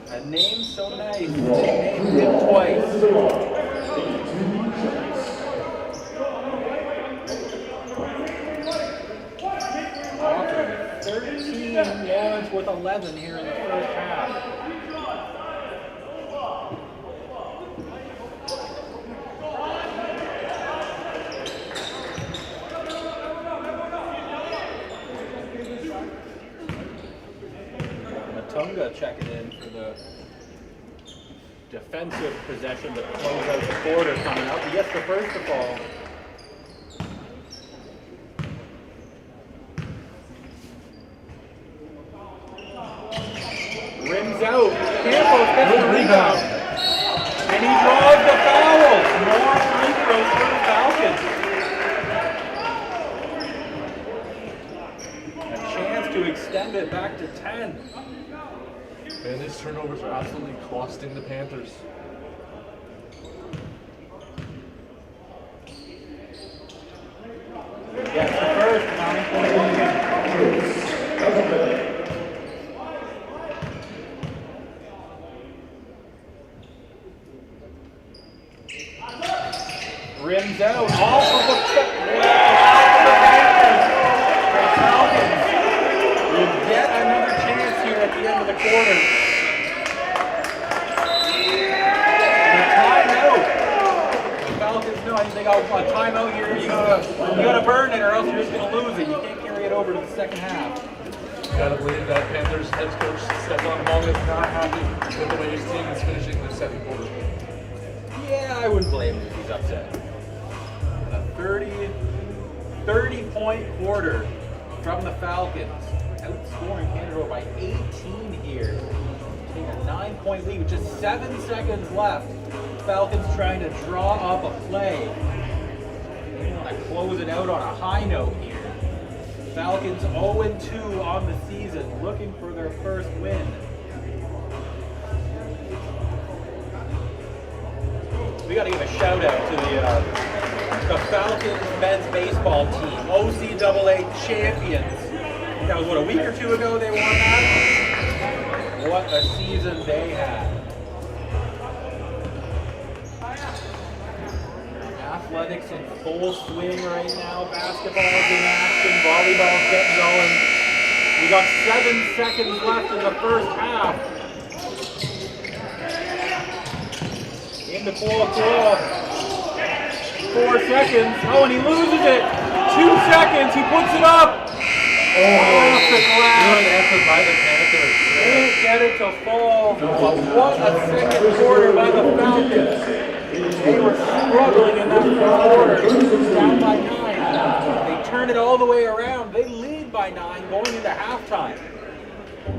A name so nice. They named him twice. 13, Lawrence with 11 here in the first half. Matunga checking in for the defensive possession to close out the quarter coming up. He gets the first to fall. Rims out. Campos gets the rebound. And he draws the foul. More free throws for the Falcons. A chance to extend it back to 10. Man, these turnovers are absolutely costing the Panthers. Gets the first, 9-point. Rims out, off of the Panthers. The Falcons will get another chance here at the end of the quarter. And a timeout. The Falcons know, I think they got a timeout here. You gotta burn it or else you're just gonna lose it. You can't carry it over to the second half. Gotta believe that Panthers head coach Stefan Long is not happy with the way his team is finishing the second quarter. Yeah, I wouldn't blame him if he's upset. A 30-point quarter from the Falcons, outscoring Canadore by 18 here. Taking a 9-point lead with just 7 seconds left. Falcons trying to draw up a play. They want to close it out on a high note here. Falcons 0-2 on the season, looking for their first win. We got to give a shout out to the Falcons men's baseball team, OCAA champions. That was, what, a week or two ago they won that? What a season they had. Athletics in full swing right now. Basketball's in action. Volleyball's getting going. We got 7 seconds left in the first half. Into full 4 seconds. Oh, and he loses it. 2 seconds. He puts it up. Oh, off the glass. Good effort by the Panthers. Can't get it to fall. But what a second quarter by the Falcons. They were struggling in that first quarter. Down by 9. They turn it all the way around. They lead by 9 going into halftime.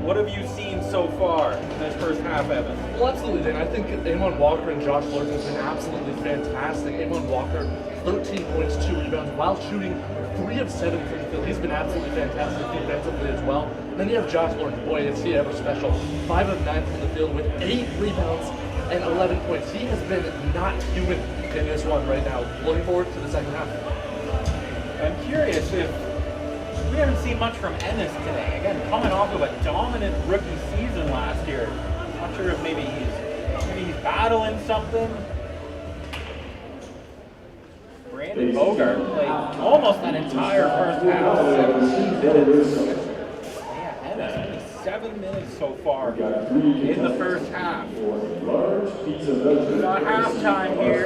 What have you seen so far in this first half, Evan? Well, absolutely, and I think Amon Walker and Josh Lord have been absolutely fantastic. Amon Walker, 13 points, 2 rebounds, while shooting 3 of 7 from the field. He's been absolutely fantastic defensively as well. And then you have Josh Lord, boy, is he ever special. 5 of 9 from the field with 8 rebounds and 11 points. He has been not human in this one right now. Looking forward to the second half. I'm curious if we haven't seen much from Ennis today. Again, coming off of a dominant rookie season last year. Not sure if maybe he's battling something. Brandon Bogart played almost that entire first half. 17 minutes. Yeah, Ennis only 7 minutes so far in the first half. We got halftime here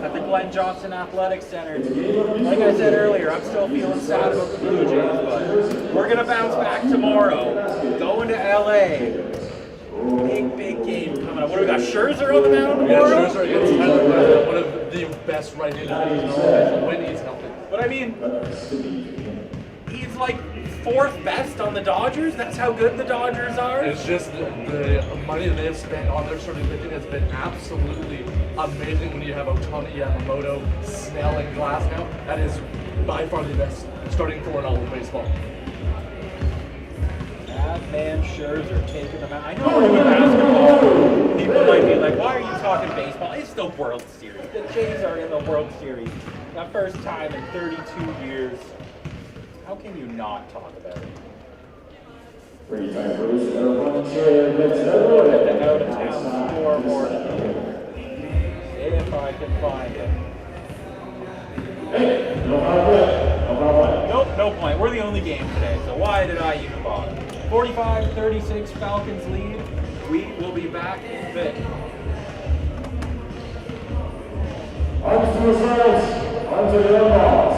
at the Glenn Johnson Athletics Center. Like I said earlier, I'm still feeling sad about the Blue Jays, but we're going to bounce back tomorrow. Going to LA. Big game coming up. What do we got? Scherzer on the mound tomorrow? Yeah, Scherzer against Tyler, one of the best right-handed hitters when he's healthy. But I mean, he's like 4th best on the Dodgers. That's how good the Dodgers are. It's just the money that they've spent on their starting pitching has been absolutely amazing. When you have Ohtani, Yamamoto, Snell, and Glasnow, that is by far the best starting 4 in all of baseball. that man Scherzer taking them out. I know we're doing basketball. People might be like, why are you talking baseball? It's the World Series. The Jays are in the World Series. The first time in 32 years. How can you not talk about it? Free time Bruce, everyone cheer, let's go. The out of town scoreboard. If I can find it. Hey, no problem. No problem. Nope, no point. We're the only game today, so why did I even bother? 45-36 Falcons lead. We will be back in a bit. Arms to the sides, arms to the elbows.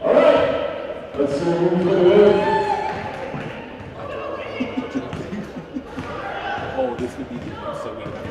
All right, let's see who's going to win. Oh, this would be so we would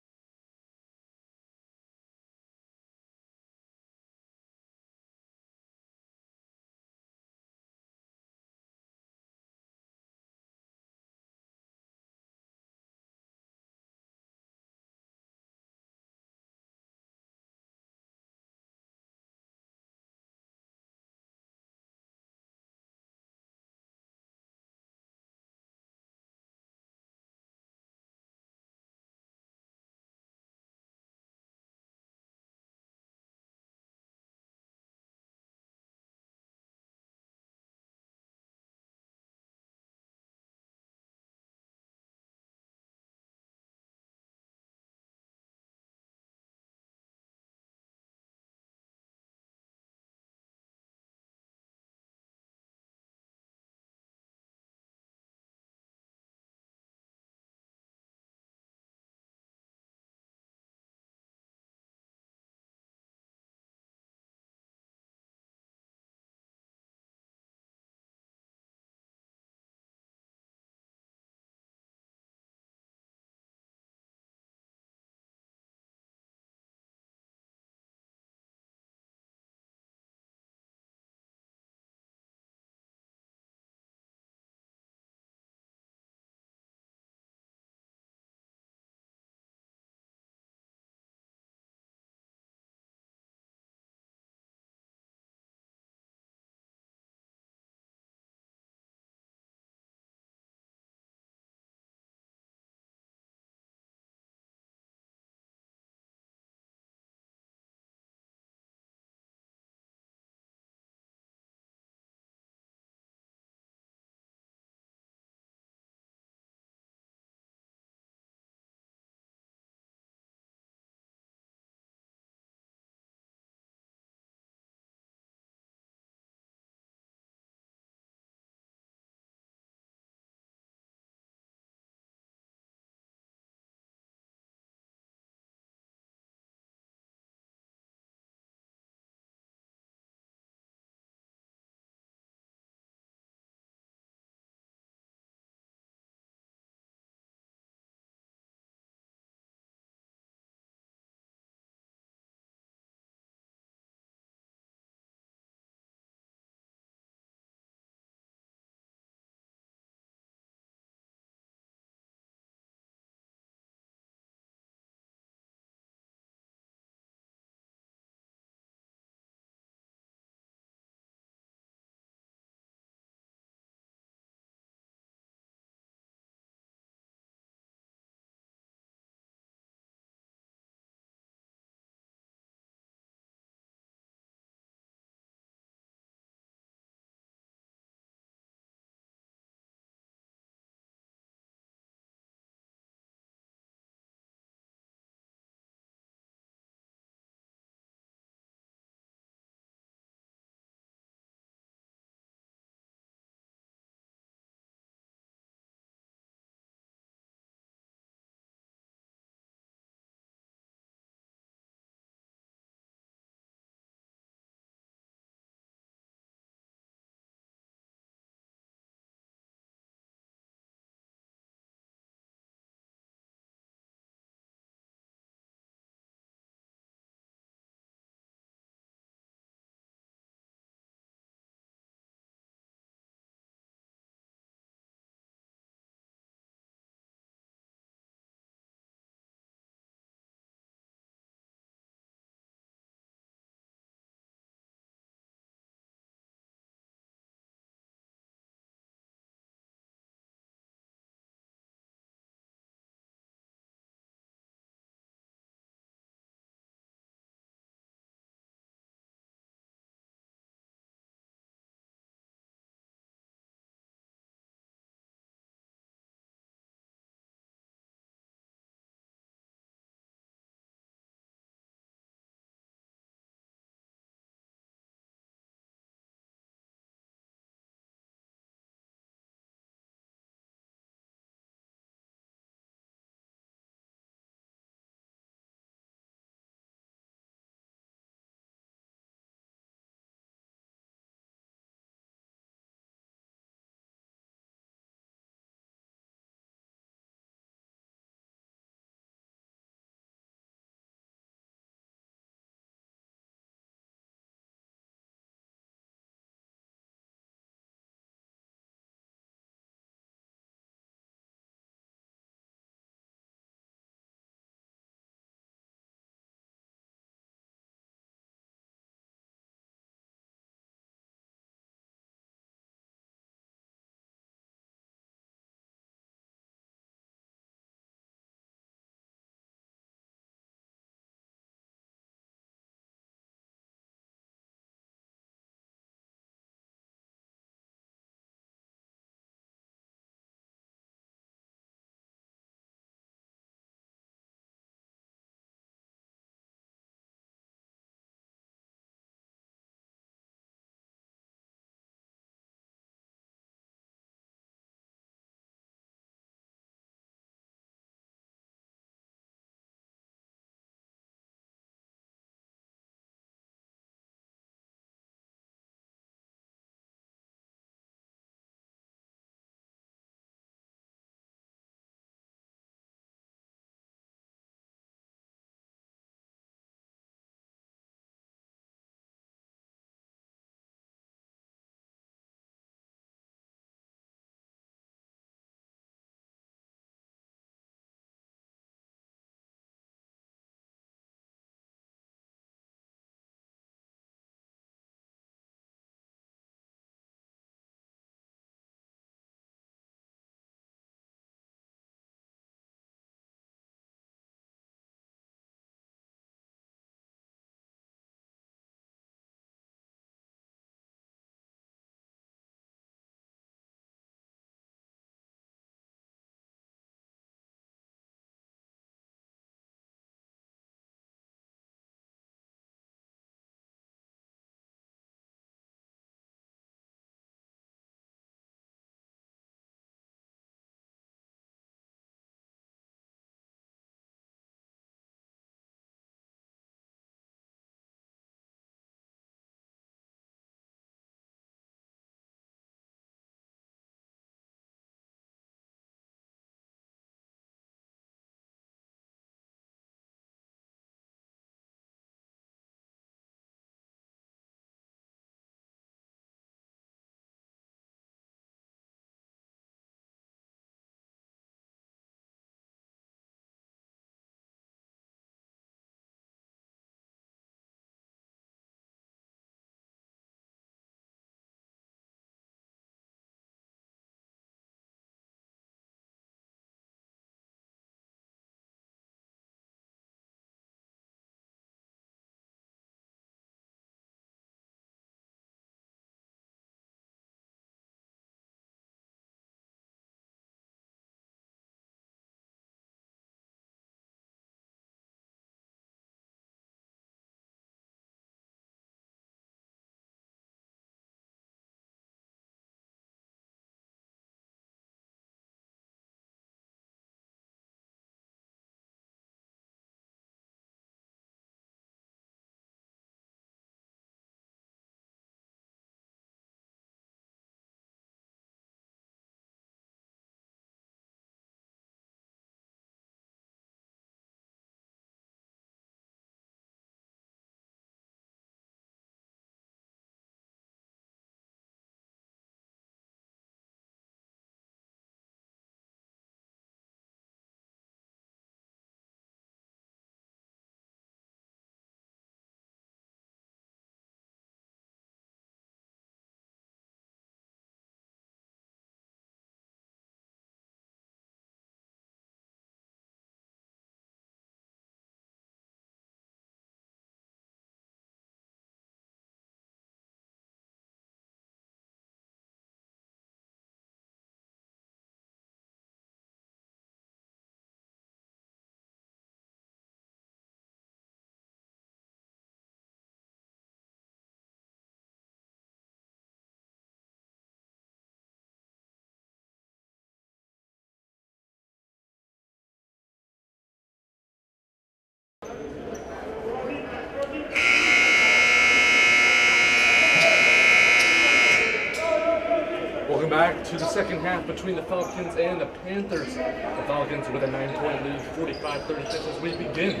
back to the second half between the Falcons and the Panthers. The Falcons with a 9-point lead, 45-36 as we begin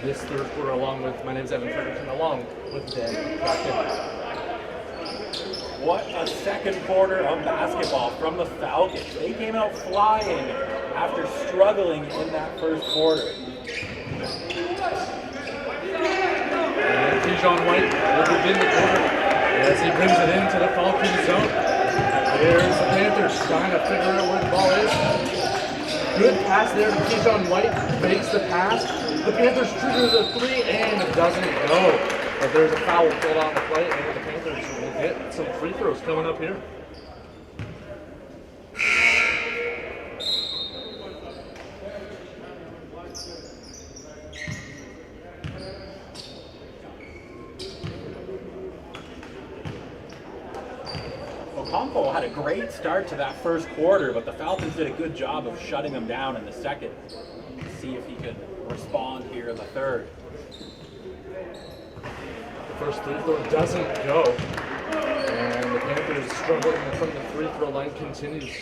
this third quarter. Along with, my name is Evan Ferguson, along with Dan Kraken. What a second quarter of basketball from the Falcons. They came out flying after struggling in that first quarter. And Keyshawn White will begin the quarter as he brings it into the Falcons zone. Here's the Panthers trying to figure out where the ball is. Good pass there to Keyshawn White, makes the pass. The Panthers trigger the three and it doesn't go. But there's a foul called on the play, and the Panthers will get some free throws coming up here. Ocampo had a great start to that first quarter, but the Falcons did a good job of shutting him down in the second. See if he could respond here in the third. First free throw doesn't go, and the Panthers struggling from the free throw line continues.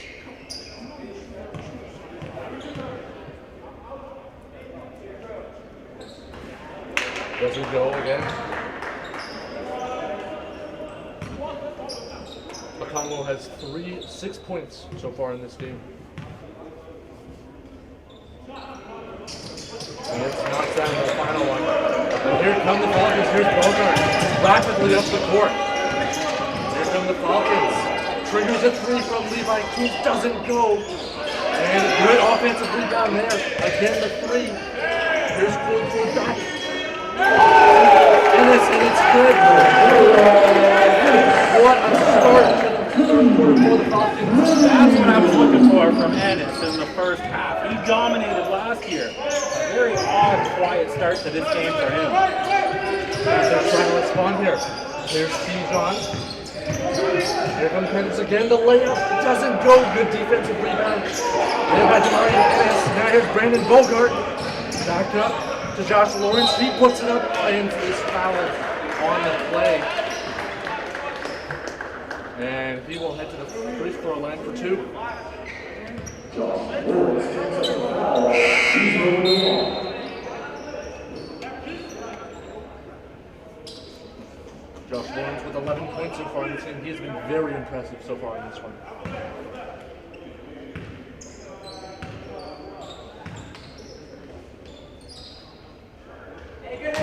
Doesn't go again. Makongo has 6 points so far in this game. And it's knocks down the final one. And here come the Falcons. Here's Bogart rapidly up the court. Here come the Falcons. Triggers a three from Levi Keith. Doesn't go. And a good offensive rebound there. Again, the three. Here's Cole back. And it's good. What a start to the third quarter for the Falcons. That's what I was looking for from Ennis in the first half. He dominated last year. A very odd, quiet start to this game for him. They're trying to respond here. Here's Keyshawn. Here comes Penance again. The layup doesn't go. Good defensive rebound. Made by Demarion Ennis. Now here's Brandon Bogart. Back up to Josh Lawrence. He puts it up and is fouled on the play. And he will head to the free throw line for two. Josh Lawrence with 11 points so far in this game. He has been very impressive so far in this one.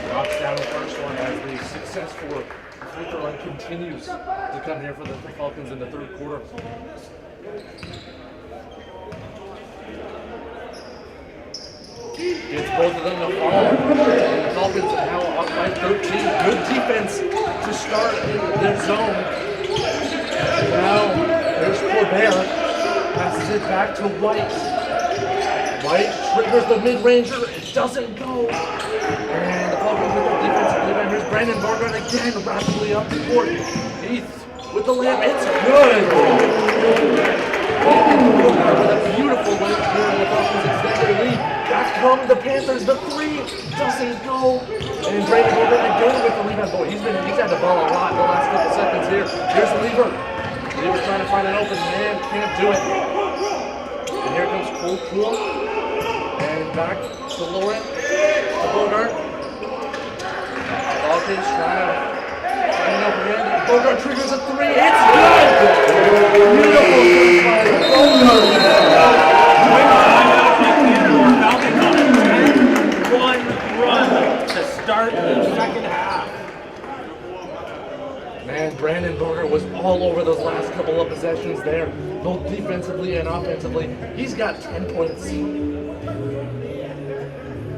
Knocks down the first one as the successful free throw line continues to come here for the Falcons in the third quarter. Gets both of them to fall. And the Falcons are now up by 13. Good defense to start in their zone. Now there's Corbett. Passes it back to White. White triggers the mid-ranger. It doesn't go. And the Falcons with their defensive rebound. Here's Brandon Bogart again, rapidly up the court. Heath with the layup. It's good. Brandon Bogart with a beautiful layup here in the Falcons extended lead. Back come the Panthers. The three doesn't go. And Brandon Bogart again with the rebound. Boy, he's had the ball a lot in the last couple seconds here. Here's Lever. Lever's trying to find an open man. Can't do it. And here comes Cool. And back to Lawrence. Bogart. Falcons trying to find an open man. Bogart triggers a three. It's good! Beautiful first by Bogart. Falcons on a 10-1 run to start the second half. Man, Brandon Bogart was all over those last couple of possessions there, both defensively and offensively. He's got 10 points.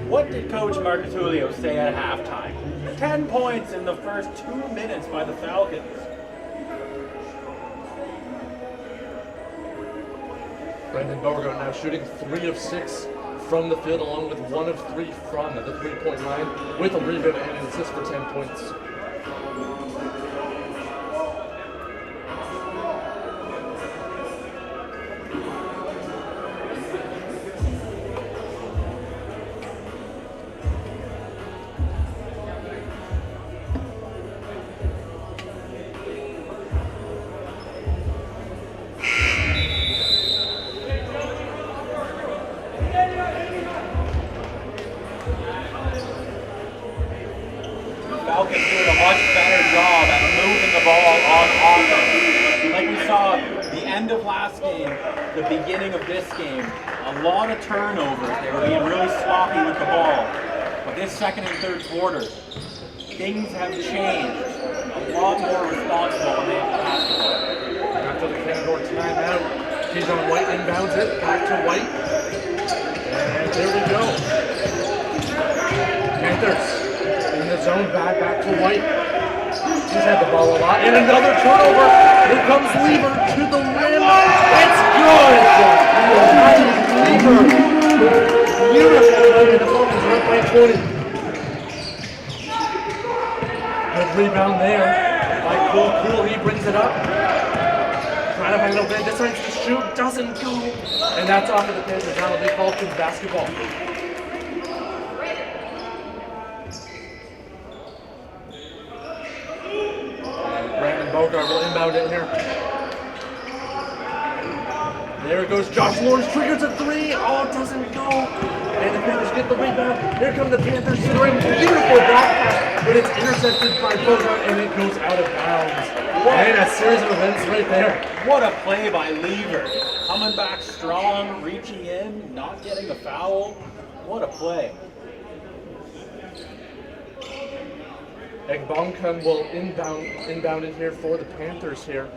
What did Coach Marcus Julio say at halftime? 10 points in the first 2 minutes by the Falcons. Brandon Bogart now shooting 3 of 6 from the field, along with 1 of 3 from the 3-point line, with a rebound and an assist for 10 points. Falcons doing a much better job at moving the ball on offense. Like we saw the end of last game, the beginning of this game, a lot of turnovers. They were being really sloppy with the ball. But this second and third quarter, things have changed. A lot more responsible when they have the basketball. After the Canadore timeout, Keyshawn White inbounds it, back to White. And there we go. Panthers in the zone, back to White. He's had the ball a lot. And another turnover. Here comes Lever to the rim. It's good! Lever. Beautiful. And the Falcons are up by 20. Good rebound there by Cool. He brings it up. Trying to find a little bit. Decides to shoot. Doesn't go. And that's off of the Panthers. Now it'll be Falcons basketball. Bogart will inbound it here. There it goes. Josh Lawrence triggers a three. Oh, it doesn't go. And the Panthers get the rebound. Here come the Panthers to the rim. Beautiful block pass, but it's intercepted by Bogart and it goes out of bounds. And a series of events right there. What a play by Lever. Coming back strong, reaching in, not getting a foul. What a play. Egbonkum will inbound it here for the Panthers here.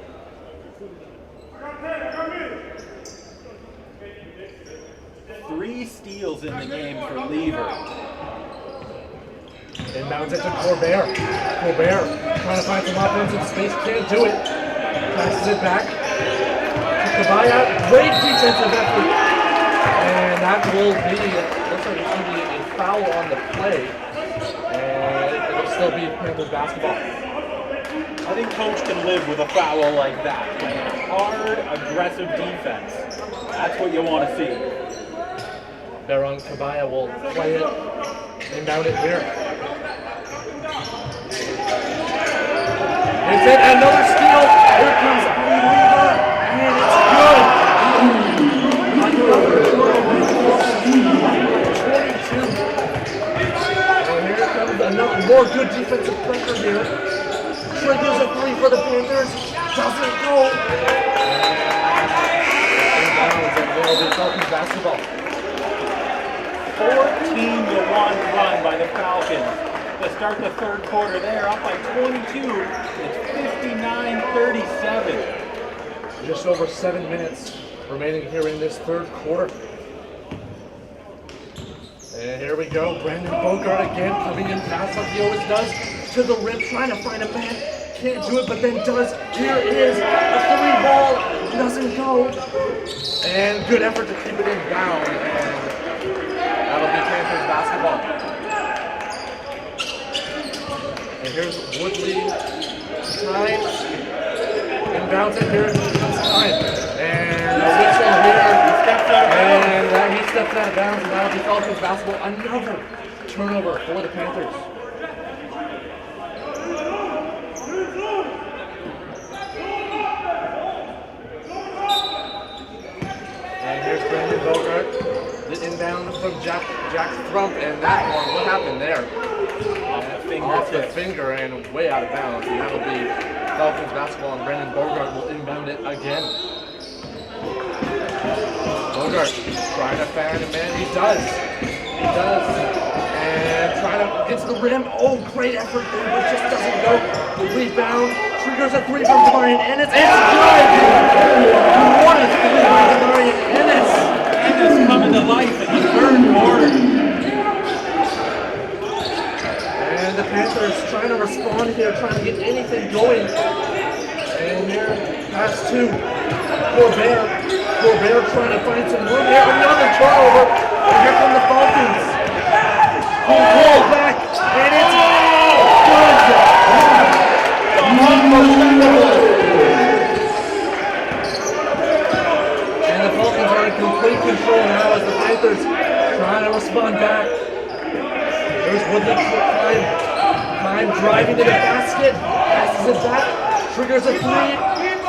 Three steals in the game for Lever. Inbounds it to Corbett. Trying to find some offensive space, can't do it. Passes it back to Kabaya. Great defensive effort. And that will be, looks like it's going to be a foul on the play. And it'll still be Panthers basketball. I think coach can live with a foul like that. Like hard, aggressive defense. That's what you want to see. Baron Kabaya will play it, inbound it here. It's it, another steal. Here comes Lever, and it's good. Another 22. And here comes another more good defensive pressure here. Triggers a three for the Panthers. Doesn't go. Inbounds, and it'll be Falcons basketball. 14-1 run by the Falcons to start the third quarter. They are up by 22. It's 59-37. Just over 7 minutes remaining here in this third quarter. And here we go. Brandon Bogart again coming in fast like he always does. To the rim, trying to find a man. Can't do it, but then does. Here is a three ball. Doesn't go. And good effort to keep it in bound. That'll be Panthers basketball. And here's Woodley. Time. Inbounds it here. Time. And a whistle here. And he steps out of bounds. And that'll be Falcons basketball. Another turnover for the Panthers. And here's Brandon Bogart. The inbound from Jack Thrump, and that one, what happened there? Off the finger and way out of bounds. And that'll be Falcons basketball, and Brandon Bogart will inbound it again. Bogart trying to find a man. He does. And trying to get to the rim. Oh, great effort there, but just doesn't go. The rebound triggers a three from Darian Ennis. It's good! What a three by Darian Ennis! Ennis coming to life in the third quarter. And the Panthers trying to respond here, trying to get anything going. And here, pass to Corbett. Corbett trying to find some room here. Another turnover. And here come the Falcons. Pull back. And it's good. And the Falcons are in complete control now as the Panthers trying to respond back. There's Woodley Klein driving to the basket, passes it back, triggers a three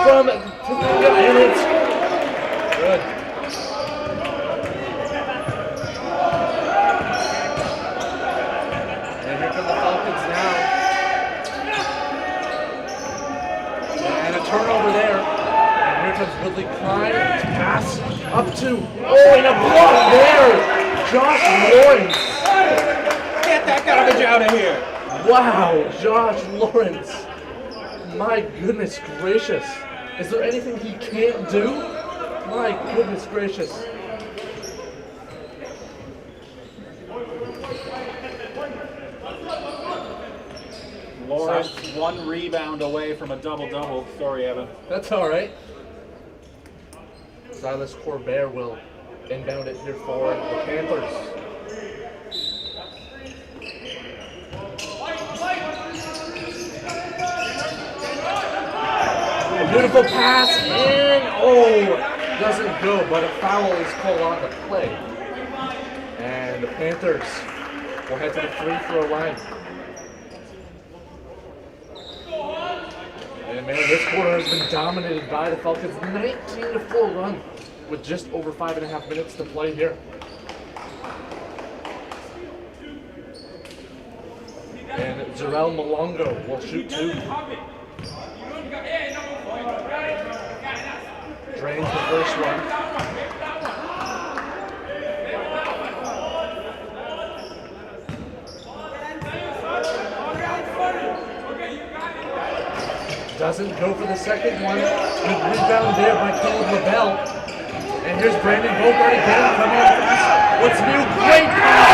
from Topeka, and it's good. And here come the Falcons now. Up to, oh, and a block there! Josh Lawrence. Get that garbage out of here. Wow, Josh Lawrence. My goodness gracious. Is there anything he can't do? My goodness gracious. Lawrence, one rebound away from a double-double. Sorry, Evan. That's all right. Silas Corbett will inbound it here for the Panthers. A beautiful pass in. Oh, doesn't go, but a foul is called on the play. And the Panthers will head to the free throw line. And man, this quarter has been dominated by the Falcons. 19-4 run with just over 5.5 minutes to play here. And Jarrell Malongo will shoot 2. Drains the first one. Doesn't go for the second one. Good rebound there by Caleb LaBelle. And here's Brandon Bogart again coming up. What's new? Great pass.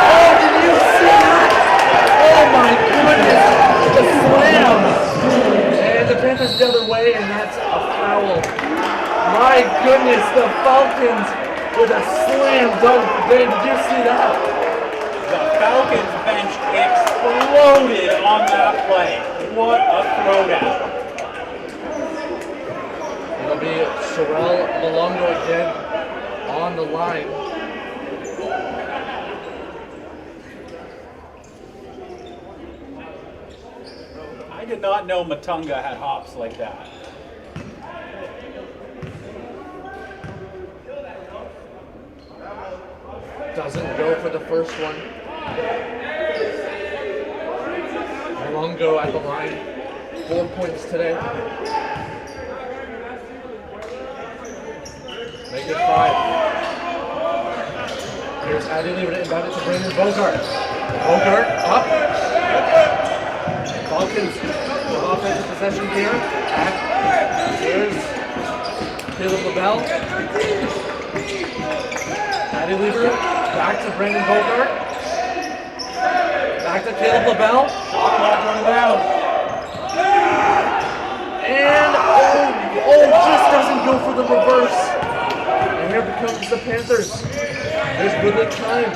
Oh, did you see that? Oh my goodness. The slam. And the Panthers the other way, and that's a foul. My goodness, the Falcons with a slam dunk. Did you see that? The Falcons bench exploded on that play. What a throwdown. It'll be Sorrell Malongo again on the line. I did not know Matunga had hops like that. Doesn't go for the first one. Malongo at the line. 4 points today. Make it 5. Here's Addy Lee to inbound it to Brandon Bogart. Bogart up. Falcons with offensive possession here. Here's Caleb LaBelle. Addy Lee back to Brandon Bogart. Back to Caleb LaBelle. Shot clock running down. And just doesn't go for the reverse. And here becomes the Panthers. There's Woodley Time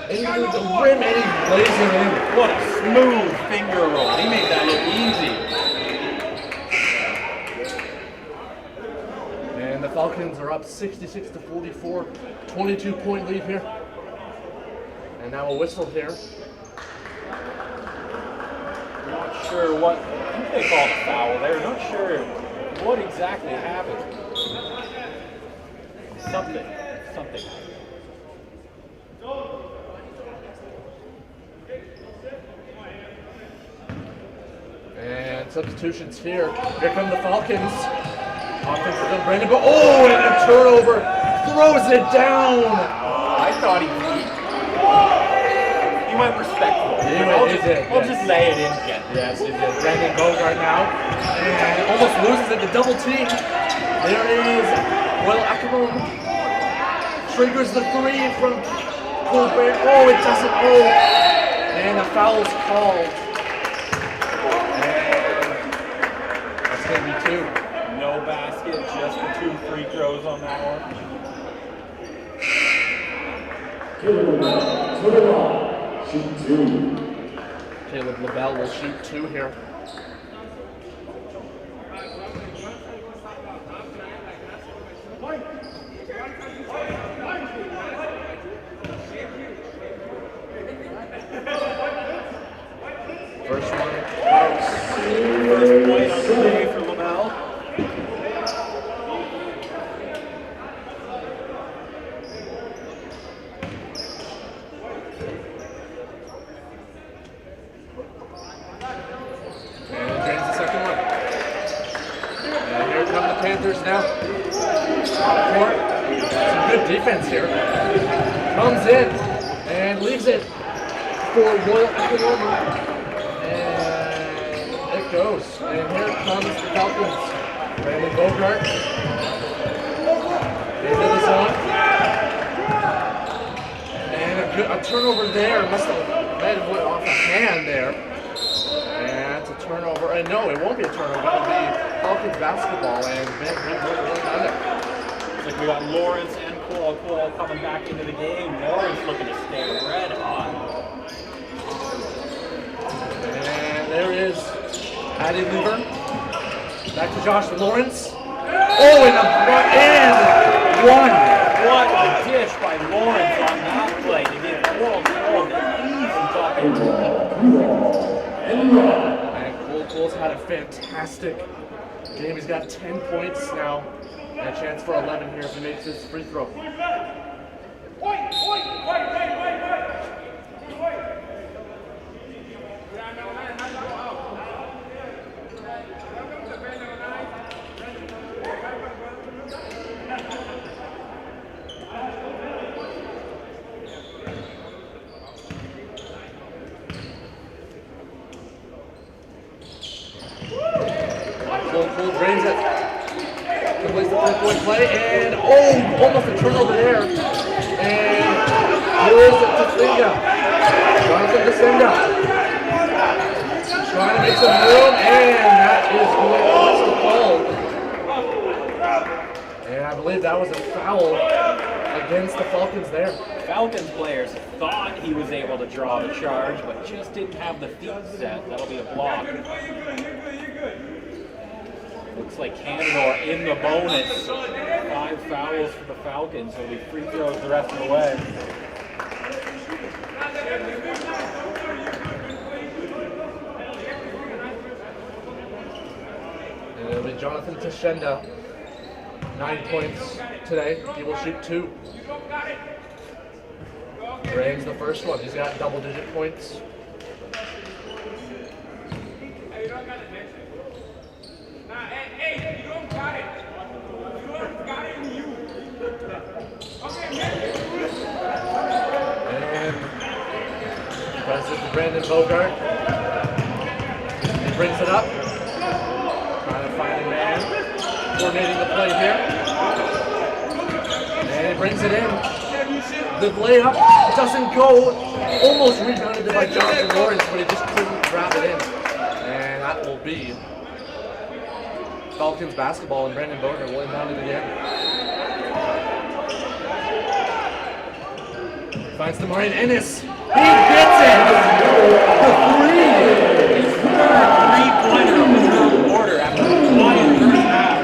into the rim, and he lays it in. What a smooth finger roll. He made that look easy. And the Falcons are up 66-44. 22-point lead here. And now a whistle here. Not sure what, I think they called a foul there. Not sure what exactly happened. Something happened. And substitutions here. Here come the Falcons. Offensive to Brandon, but and a turnover. Throws it down. I thought he went respectful. I'll just lay it in again. Yes, it did. Brandon Bogart now. And almost loses it. The double team. There is Will Ackerman. Triggers the 3 from Colbert. Oh, it doesn't. And a foul's called. And that's going to be 2. No basket, just the 2 free throws on that one. Caleb LaBelle, shoot 2. Caleb LaBelle will shoot 2 here. First one. First point on the day for LaBelle. good defense here. Comes in and leaves it for Royal Economy. And it goes. And here comes the Falcons. Brandon Bogart. Into the zone. And a turnover there. Must have went off a hand there. And it's a turnover. And no, it won't be a turnover. It'll be Falcons basketball. And Ben really done it. Looks like we got Lawrence and Cole coming back into the game. Lawrence looking to stay red hot. And there is Addy Lever. Back to Josh Lawrence. Oh, in the front end. One. What a dish by Lawrence on that play to give Cole an easy bucket. And Cole's had a fantastic game. He's got 10 points now. And a chance for 11 here if he makes his free throw. Cole drains it. Completes the 4-point play, and almost a turnover there. And here is Tasinga. Jonathan Tasinga. Trying to make some room, and that is going to called. And I believe that was a foul against the Falcons there. Falcons players thought he was able to draw the charge, but just didn't have the feet set. That'll be a block. Looks like Canadore in the bonus. 5 fouls for the Falcons. There'll be free throws the rest of the way. And it'll be Jonathan Tashenda. 9 points today. He will shoot 2. Drains the first one. He's got double-digit points. And passes it to Brandon Bogart. He brings it up. Trying to find a man. Coordinating the play here. And he brings it in. The layup doesn't go. Almost rebounded by Jonathan Lawrence, but he just couldn't grab it in. And that will be Falcons basketball, and Brandon Bogart will inbound it again. Finds the Marian Ennis. He gets it! The 3! He's three-pointer of the third quarter after a quiet first half.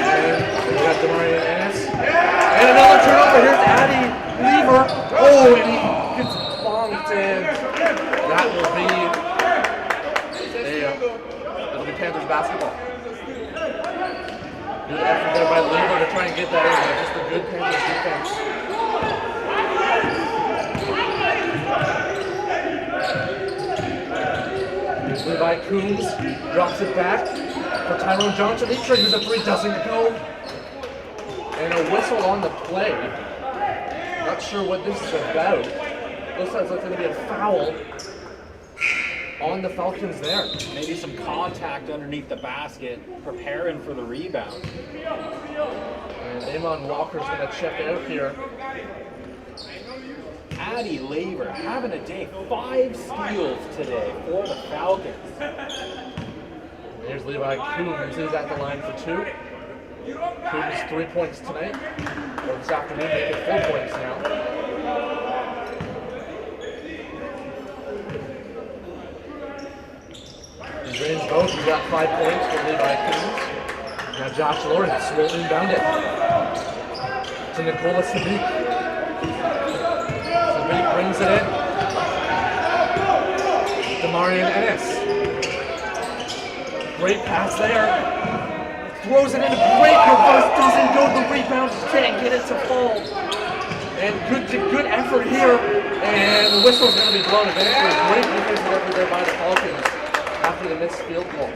And we got the Marian Ennis. And another turnover. Here's Addy Lever. Oh, and he gets bonked, and that will be Panthers basketball. Good effort there by Lever to try and get that in, but just a good Panthers defense. Levi Coombs drops it back for Tyrone Johnson. He triggers a 3, doesn't go. And a whistle on the play. Not sure what this is about. Looks like it's going to be a foul on the Falcons there. Maybe some contact underneath the basket, preparing for the rebound. And Amon Walker's going to check out here. Addy Lever having a day. 5 steals today for the Falcons. Here's Levi Coombs. He's at the line for 2. Coombs 3 points tonight. Or this afternoon, making 4 points now. He drains both. He's got 5 points for Levi Coombs. Now Josh Lawrence will inbound it to Nicola Sabik. Sabik brings it in. Demarian Ennis. Great pass there. Throws it in. Great reverse. Doesn't go. The rebound. Can't get it to fall. And good effort here. And the whistle's going to be blown eventually. Great defensive effort there by the Falcons after the missed field goal.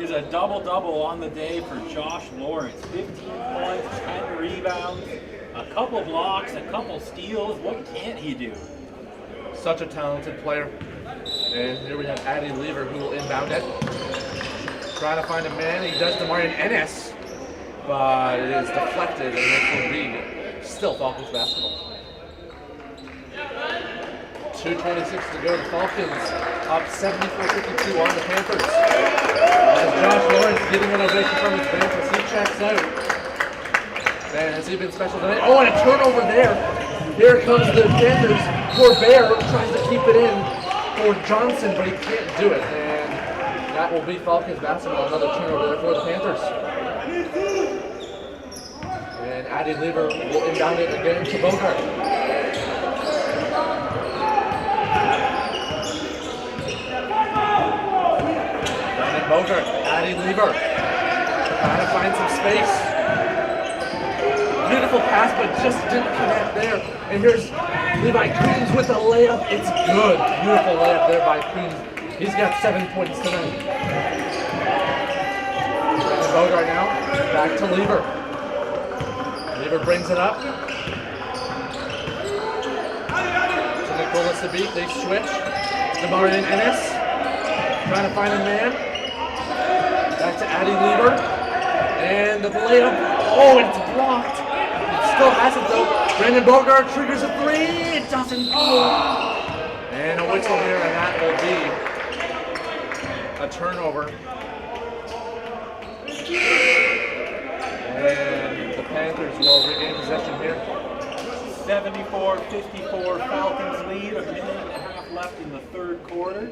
is a double-double on the day for Josh Lawrence. 15 points, 10 rebounds, a couple blocks, a couple steals. What can't he do? Such a talented player. And here we have Addy Lever who will inbound it. Trying to find a man. He does to Marian Ennis, but it is deflected, and this will be still Falcons basketball. 2:26 to go. The Falcons up 74-52 on the Panthers. As Josh Lawrence getting an ovation from his bench as he checks out. Man, has he been special tonight? Oh, and a turnover there. Here comes the Panthers. Corbett tries to keep it in for Johnson, but he can't do it. And that will be Falcons basketball. Another turnover there for the Panthers. And Addy Lever will inbound it again to Bogart. Bogart, Addy Lever, trying to find some space. Beautiful pass, but just didn't connect there. And here's Levi Coons with the layup. It's good. Beautiful layup there by Coons. He's got 7 points tonight. And Bogart now, back to Lever. Lever brings it up. To Nicolas Sabit, they switch. Demarian Ennis, trying to find a man. Back to Addy Lever, and the layup, oh, it's blocked. It still has it though. Brandon Bogart triggers a three, it doesn't go. And a whistle here, and that will be a turnover. And the Panthers will regain possession here. 74-54 Falcons lead, a minute and a half left in the third quarter.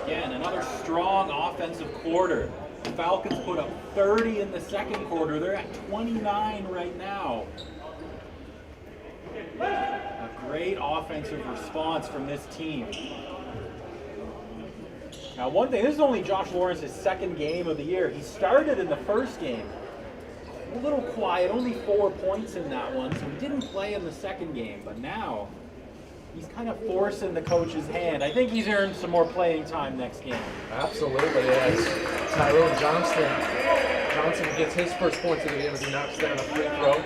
Again, another strong offensive quarter. The Falcons put up 30 in the second quarter. They're at 29 right now. A great offensive response from this team. Now, one thing, this is only Josh Lawrence's second game of the year. He started in the first game. A little quiet, only 4 points in that one, so he didn't play in the second game. But now, he's kind of forcing the coach's hand. I think he's earned some more playing time next game. Absolutely, yes. Tyrone Johnson gets his first points of the game as he knocks down a free throw.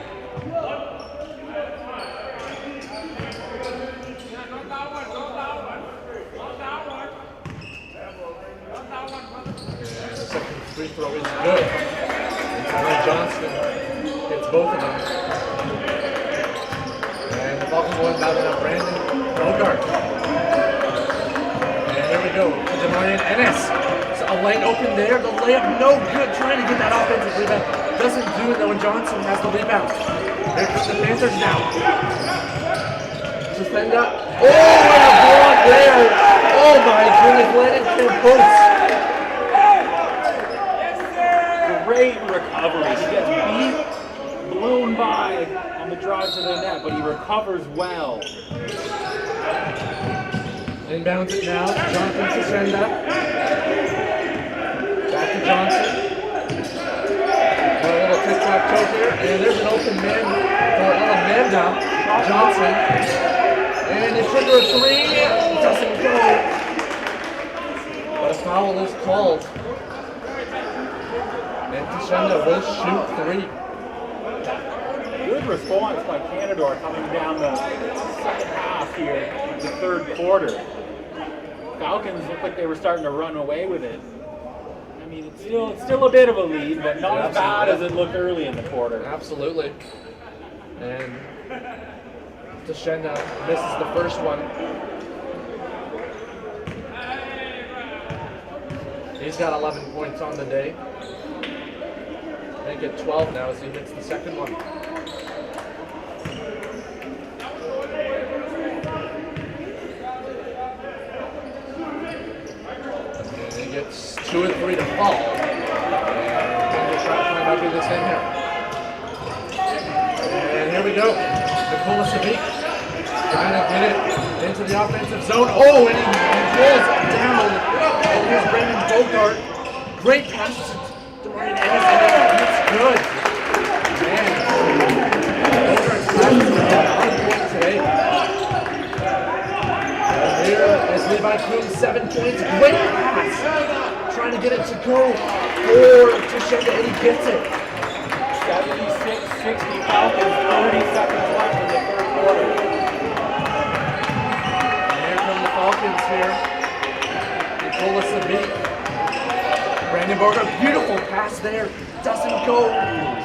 And the second free throw is good. And Tyrone Johnson hits both of them. And the Falcons will inbound it on Brandon Bogart. And here we go to Demarian Ennis. So a lane open there. The layup no good. Trying to get that offensive rebound. Doesn't do it though when Johnson has the rebound. Here comes the Panthers now. Suspenda. Oh, what a block there. Oh my goodness. Landon post. Great recovery. He gets beat, blown by on the drive to the net, but he recovers well. Inbounds it now. Jonathan Suspenda. Back to Johnson. Got a little tic-tac-toe here. And there's an open man for Amanda Johnson. And they trigger a three. It doesn't go. But a foul is called. And Suspenda will shoot three. Good response by Canadore coming down the second half here, the third quarter. Falcons looked like they were starting to run away with it. I mean, it's still a bit of a lead, but not as bad as it looked early in the quarter. Absolutely. And Suspenda misses the first one. He's got 11 points on the day. Make it 12 now as he hits the second one. And he gets 2 and 3 to fall. And we'll try to find out who this in here. And here we go. Nicolas Sabit trying to get it into the offensive zone. Oh, and he rolls it down. And here's Brandon Bogart. Great pass to Demarian Ennis. It's good. Man. Bogart's passes on point today. And here is Levi Coons, 7 points. Great pass. Trying trying to get it to go for Tashenda, and he gets it. 76-60 Falcons, 30 seconds left in the third quarter. And here come the Falcons here. Nicola Sabik. Brandon Bogart, beautiful pass there. Doesn't go.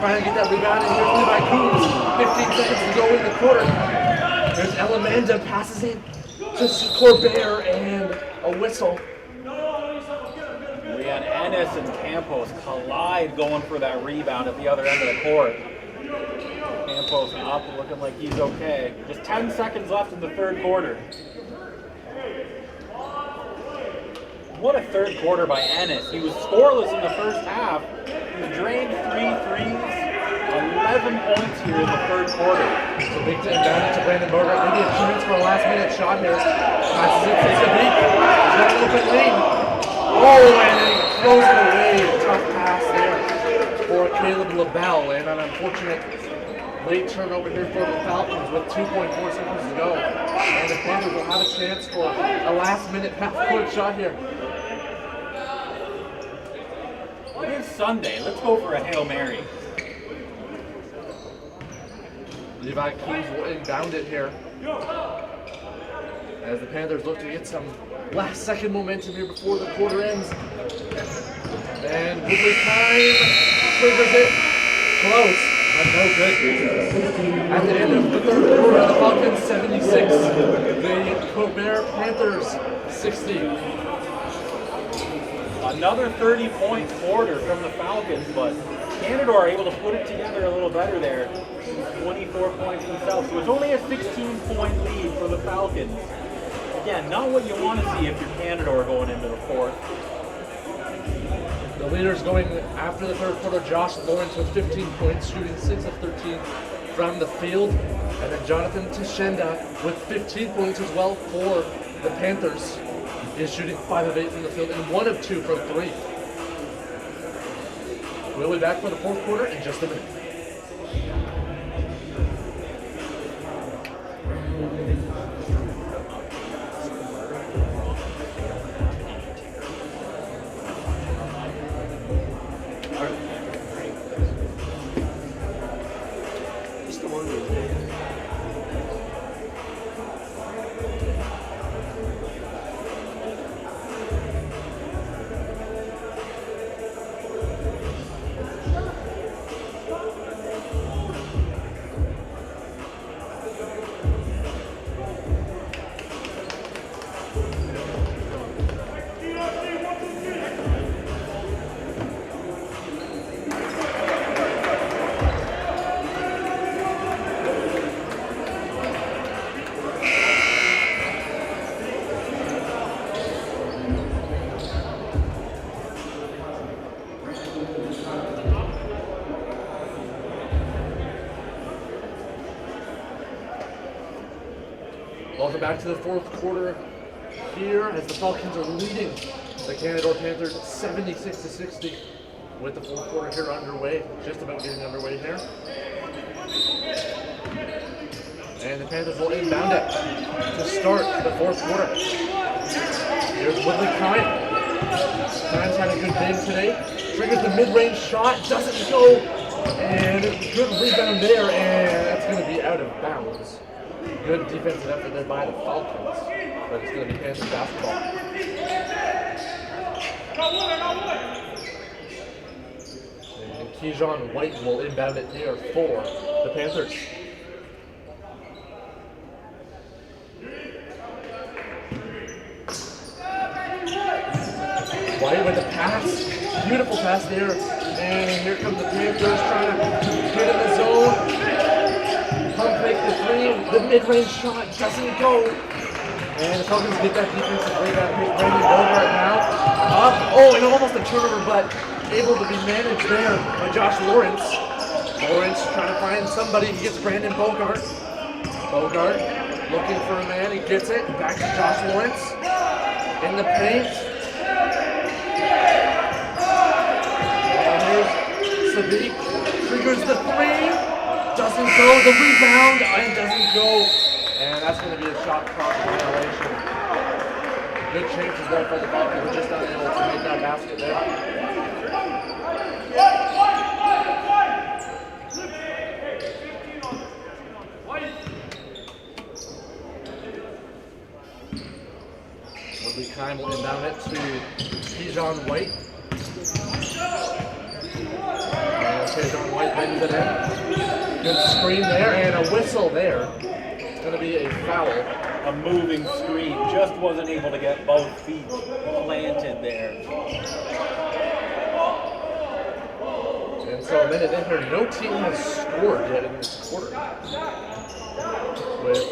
Trying to get that rebound, and here's Levi Coombs. 15 seconds to go in the quarter. There's Elamanda, passes in to Corbett, and a whistle. We had Ennis and Campos collide going for that rebound at the other end of the court. Campos up, looking like he's okay. Just 10 seconds left in the third quarter. What a third quarter by Ennis. He was scoreless in the first half. He drained 3 threes. 11 points here in the third quarter. So big to inbound to Brandon Bogart. Maybe a chance for a last minute shot here. Passes it to Sabik. He's got an open lane. Oh, and he throws it away. Tough pass there for Caleb LaBelle. And an unfortunate late turnover here for the Falcons with 2.4 seconds to go. And the Panthers will have a chance for a last minute half-court shot here. It is Sunday. Let's go for a Hail Mary. Levi Keys will inbound it here. As the Panthers look to get some last-second momentum here before the quarter ends. And Woodley time triggers it. Close, but no good. At the end of the third quarter, the Falcons 76. The Canadore Panthers 60. Another 30-point quarter from the Falcons, but Canadore able to put it together a little better there. 24 points themselves, so it's only a 16-point lead for the Falcons. Again, not what you want to see if you're Canadore going into the fourth. The leaders going after the third quarter, Josh Lawrence with 15 points, shooting 6 of 13 from the field. And then Jonathan Tashenda with 15 points as well for the Panthers. Is shooting 5 of 8 from the field and 1 of 2 from 3. We'll be back for the fourth quarter in just a minute. Welcome back to the fourth quarter here as the Falcons are leading the Canadore Panthers 76-60 with the fourth quarter here underway, just about getting underway here. And the Panthers will inbound it to start the fourth quarter. Here's Woodley Kine. Kine's had a good game today. Triggers the mid-range shot, doesn't go, and good rebound there, and that's going to be out of bounds. Good defensive effort there by the Falcons, but it's going to be Panthers basketball. And Keyshawn White will inbound it here for the Panthers. White with the pass, beautiful pass there, and here come the Panthers trying to get in the zone. Pump fake the three, the mid-range shot doesn't go. And the Falcons get that defensive rebound. Here's Brandon Bogart now. Up, oh, and almost a turnover, but able to be managed there by Josh Lawrence. Lawrence trying to find somebody. He gets Brandon Bogart. Bogart looking for a man. He gets it. Back to Josh Lawrence. In the paint. And here's Sadiq. Triggers the three. Doesn't go, the rebound, and doesn't go. And that's going to be a shot clock violation. good chances there for the Falcons, just unable to make that basket there. Woodley Kime will inbound it to Keyshawn White. And Keyshawn White brings it in. Good screen there and a whistle there. It's going to be a foul. A moving screen, just wasn't able to get both feet planted there. And so a minute in here, no team has scored yet in this quarter. With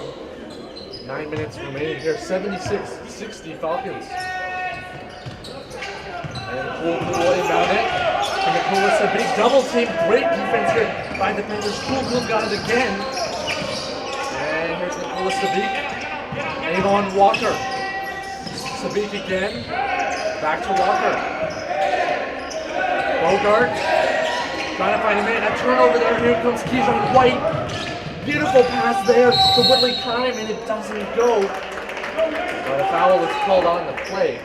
9 minutes remaining here, 76-60 Falcons. And Cool inbound it. And Nicholas, a big double team, great defense here by the Panthers. Cool got it again. And here's Nicholas Sabik. Avon Walker. Sabik again. Back to Walker. Bogart. Trying to find a man. A turnover there. Here comes Keyshawn White. Beautiful pass there to Woodley Kime, and it doesn't go. But a foul was called on the play.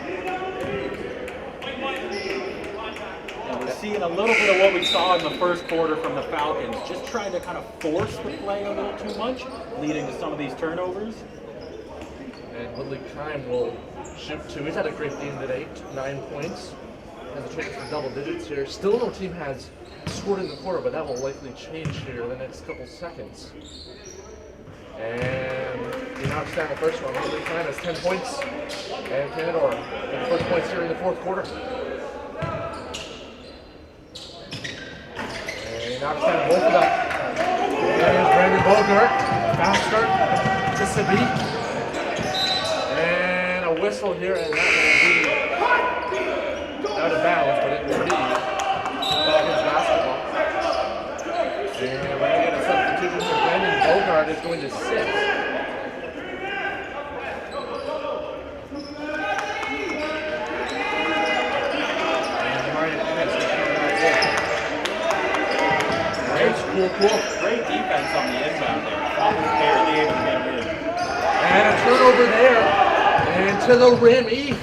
And we're seeing a little bit of what we saw in the first quarter from the Falcons. Just trying to kind of force the play a little too much, leading to some of these turnovers. And Woodley Kime will shoot two. He's had a great game today, 9 points. Has a chance for double digits here. Still no team has scored in the quarter, but that will likely change here in the next couple seconds. And he knocks down the first one. Woodley Kime has 10 points. And Canadore with the first points here in the fourth quarter. And he knocks down both of them. There's Brandon Bogart. Fast start to Sabik. And a whistle here, and that will be out of bounds, but it will be Falcons basketball. And we're going to get a substitution for Brandon Bogart is going to sit. And Ryan Ennis will come back in. Cool. Great defense on the inbound there. Falcons barely able to get it in. And a turnover there. And to the rim, rejected!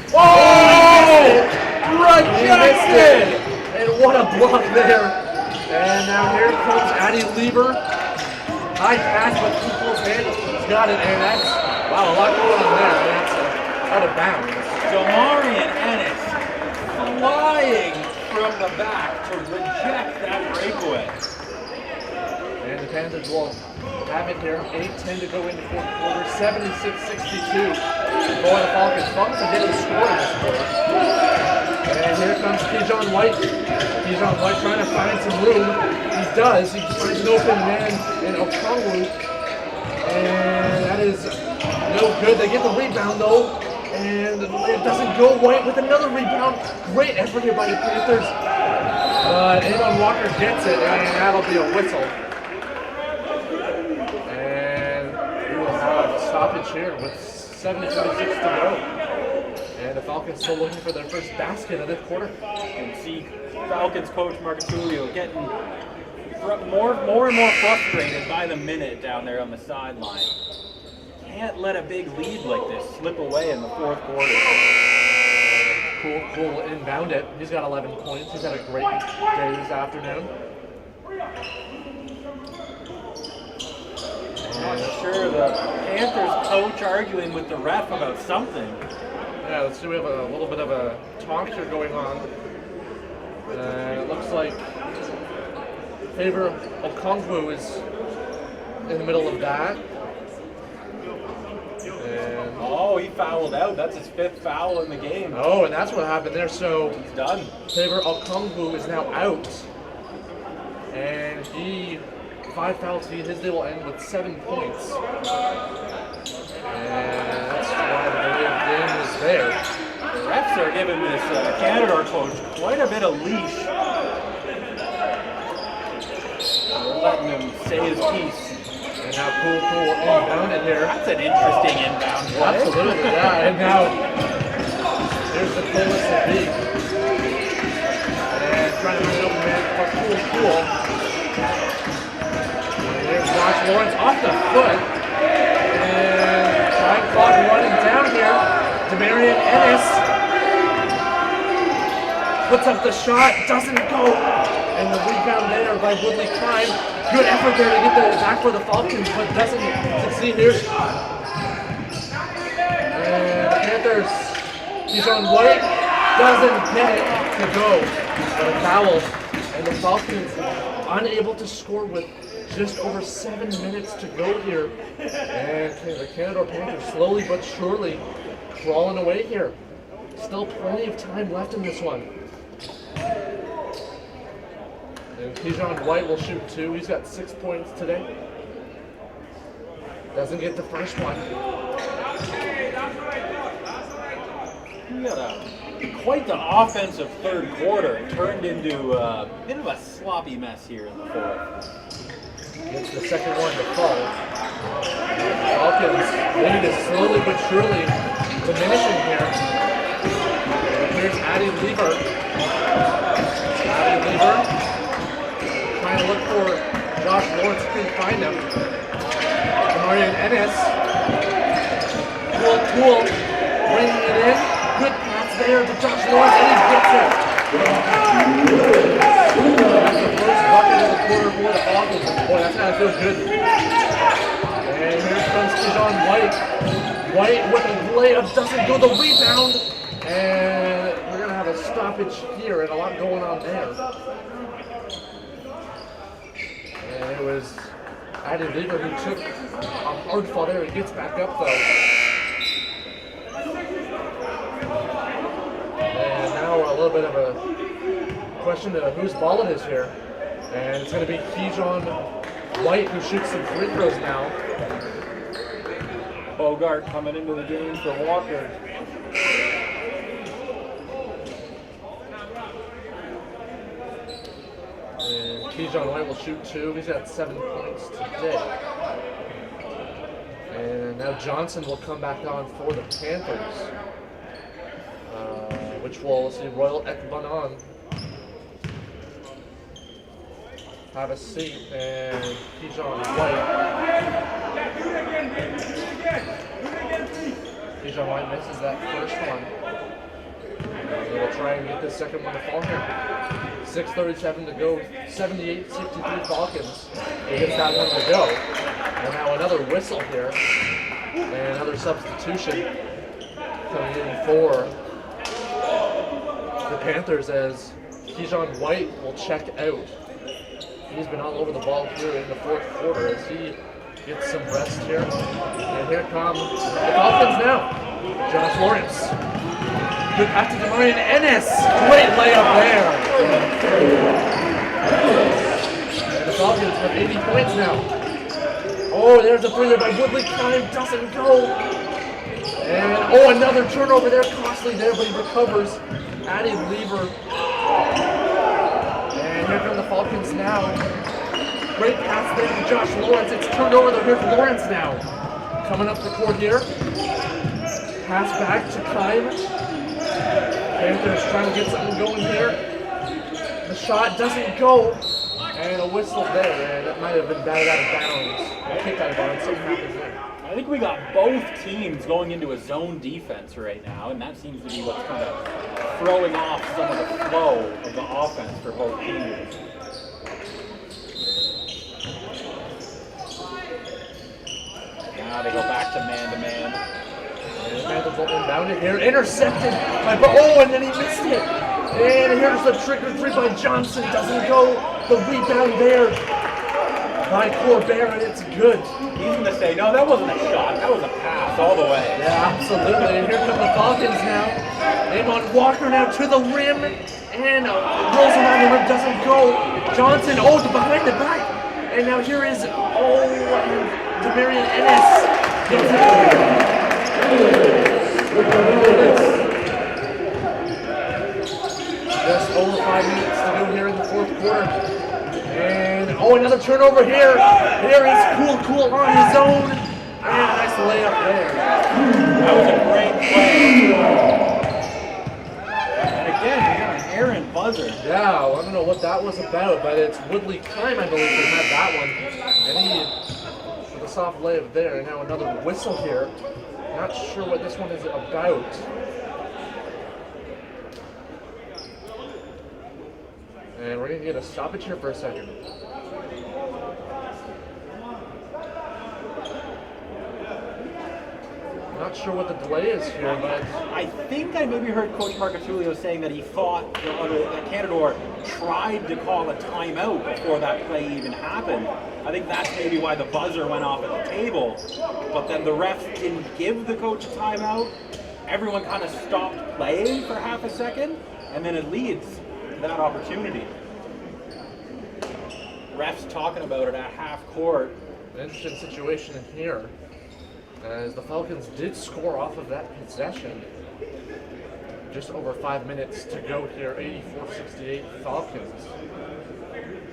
And what a block there. And now here comes Addy Lieber. High pass, but People's head. He's got it, and that's, wow, a lot going on there. And that's out of bounds. Damarian Ennis flying from the back to reject that breakaway. And the Panthers will have it here. 8:10 to go into fourth quarter. 76-62 for the Falcons. Falcons are getting scored in this quarter. And here comes Keyshawn White. Keyshawn White trying to find some room. He does. He finds an open man in Okongwu. And that is no good. They get the rebound though. And it doesn't go. White with another rebound. Great effort here by the Panthers. But Avon Walker gets it, and that'll be a whistle. Stoppage here with 7:26 to go. And the Falcons still looking for their first basket of this quarter. You can see Falcons coach Marcatulio getting more and more frustrated by the minute down there on the sideline. Can't let a big lead like this slip away in the fourth quarter. Cool inbound it. He's got 11 points. He's had a great day this afternoon. I'm not sure the Panthers coach arguing with the ref about something. Yeah, let's see. We have a little bit of a talk here going on. It looks like Favor Okongwu is in the middle of that. And oh, he fouled out. That's his 5th foul in the game. Oh, and that's what happened there. So he's done. Favor Okongwu is now out. And 5 fouls. His day will end with 7 points. And that's why the game is there. The refs are giving this Canadore coach quite a bit of leash. They're letting him say his piece. And now Cool inbound it here. That's an interesting inbound play. Absolutely, yeah. And now there's the Coolest of Big. And trying to make open man for Cool. And there's Josh Lawrence off the foot. And time clock running down here. Demarion Ennis puts up the shot, doesn't go, and the rebound there by Woodley Prime. Good effort there to get the back for the Falcons, but doesn't succeed here. And the Panthers, Keyshawn White doesn't get it to go. But a foul, and the Falcons unable to score with just over 7 minutes to go here. And the Canadore Panthers slowly but surely crawling away here. Still plenty of time left in this one. And Keyshawn White will shoot 2. He's got 6 points today. Doesn't get the first one. We got quite the offensive third quarter. It turned into a bit of a sloppy mess here in the fourth. Gets the second one to fall. Falcons lead is slowly but surely diminishing here. And here's Addie Lever. Addie Lever trying to look for Josh Lawrence, couldn't find him. Demarion Ennis. Tool bringing it in. Good pass there to Josh Lawrence, and he gets it. That's the first bucket of the quarter for the Falcons. Boy, that's gotta feel good. And here comes Keyshawn White. White with a layup, doesn't go the rebound. And we're gonna have a stoppage here and a lot going on there. And it was Addie Lever who took a hard fall there. He gets back up though. And now a little bit of a question of whose ball it is here. And it's going to be Keyshawn White who shoots some free throws now. Bogart coming into the game for Walker. And Keyshawn White will shoot 2. He's got 7 points today. And now Johnson will come back on for the Panthers. Which will, let's see, Royal Ekbanon have a seat, and Keyshawn White. Keyshawn White misses that first one. And we'll try and get this second one to fall here. 6:37 to go, 78-63 Falcons. He gets that one to go. And now another whistle here, and another substitution coming in for the Panthers as Keyshawn White will check out. He's been all over the ball here in the fourth quarter as he gets some rest here. And here come the Falcons now. Josh Lawrence. Good pass to Demarion Ennis. Great layup there. And the Falcons with 80 points now. Oh, there's a three by Woodley. Prime doesn't go. And oh, another turnover there. Costly there, but he recovers. Addie Lever. And here come the Falcons now. Great pass there to Josh Lawrence. It's turned over though. Here's Lawrence now. Coming up the court here. Pass back to Kime. Panthers trying to get something going here. The shot doesn't go. And a whistle there. And that might have been batted out of bounds. A kick out of bounds. Something happens there. I think we got both teams going into a zone defense right now, and that seems to be what's kind of throwing off some of the flow of the offense for both teams. Now they go back to man-to-man. And the Panthers will inbound it here. Intercepted by oh, and then he missed it. And here's the trigger three by Johnson. Doesn't go. The rebound there by Corbett, and it's good. He's going to say, no, that wasn't a shot. That was a pass all the way. Yeah, absolutely. And here come the Falcons now. Amon Walker now to the rim. And rolls around the rim, doesn't go. Johnson, behind the back. And now here is, Demarion Ennis. Just over 5 minutes to go here in the fourth quarter. And another turnover here. Here is Cool on his own. And a nice layup there. That was a great play. And again, we got an errant buzzer. Yeah, I don't know what that was about, but it's Woodley Kime, I believe, who had that one. And he with a soft layup there. And now another whistle here. Not sure what this one is about. And we're going to get a stoppage here for a second. Not sure what the delay is here, but I think I maybe heard Coach Marcatulio saying that he thought that Canadore tried to call a timeout before that play even happened. I think that's maybe why the buzzer went off at the table. But then the refs didn't give the coach a timeout. Everyone kind of stopped playing for half a second, and then it leads to that opportunity. Refs talking about it at half court. an interesting situation in here, as the Falcons did score off of that possession. Just over 5 minutes to go here, 84-68 Falcons.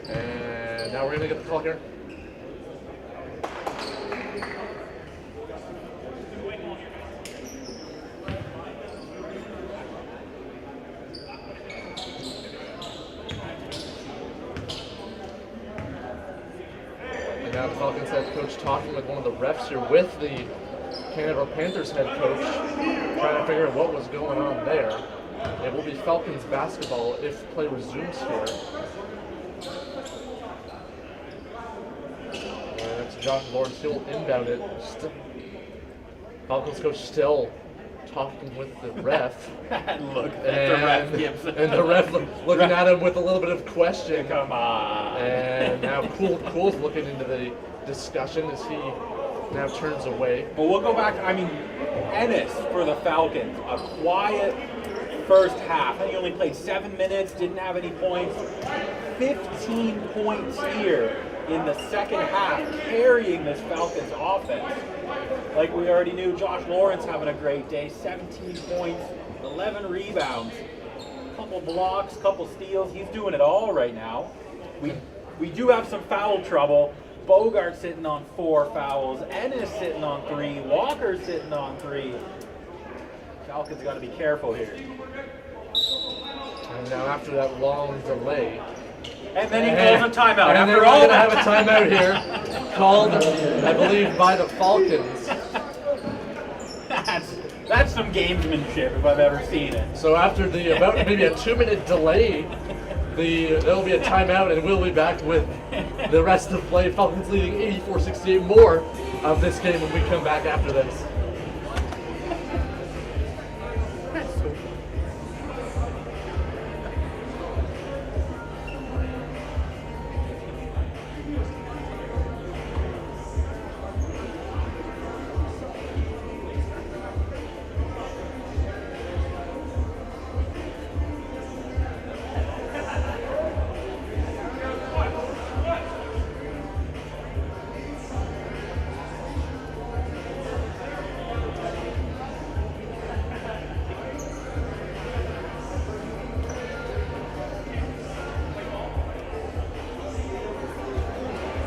And now we're going to get the call here. And now the Falcons head coach talking with one of the refs here with the Canadore Panthers head coach, trying to figure out what was going on there. It will be Falcons basketball if play resumes here. And that's Josh Lawrence. He'll inbound it. Falcons coach still talking with the ref. Look at the ref, Gibson. And the ref looking at him with a little bit of question. Come on. And now Cool's looking into the discussion as he now turns away. But we'll go back. I mean, Ennis for the Falcons, a quiet first half. I think he only played 7 minutes, didn't have any points. 15 points here in the second half, carrying this Falcons offense. Like we already knew, Josh Lawrence having a great day. 17 points, 11 rebounds, couple blocks, couple steals. He's doing it all right now. We do have some foul trouble. Bogart sitting on 4 fouls. Ennis sitting on 3. Walker sitting on 3. Falcons got to be careful here. And now after that long delay. And then he calls a timeout. And After they're all going to that. have a timeout here, called, I believe, by the Falcons. That's some gamesmanship if I've ever seen it. So after the about maybe a 2-minute delay, there will be a timeout, and we'll be back with the rest of the play. Falcons leading 84-68. More of this game when we come back after this.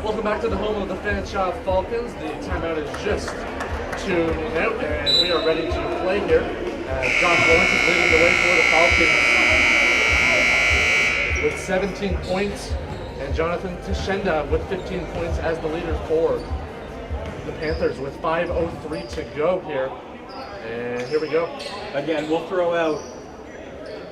Welcome back to the home of the Fanshawe Falcons. The timeout is just tuning out, and we are ready to play here. Josh Lawrence is leading the way for the Falcons with 17 points, and Jonathan Tashenda with 15 points as the leader for the Panthers with 5:03 to go here. And here we go. Again, we'll throw out.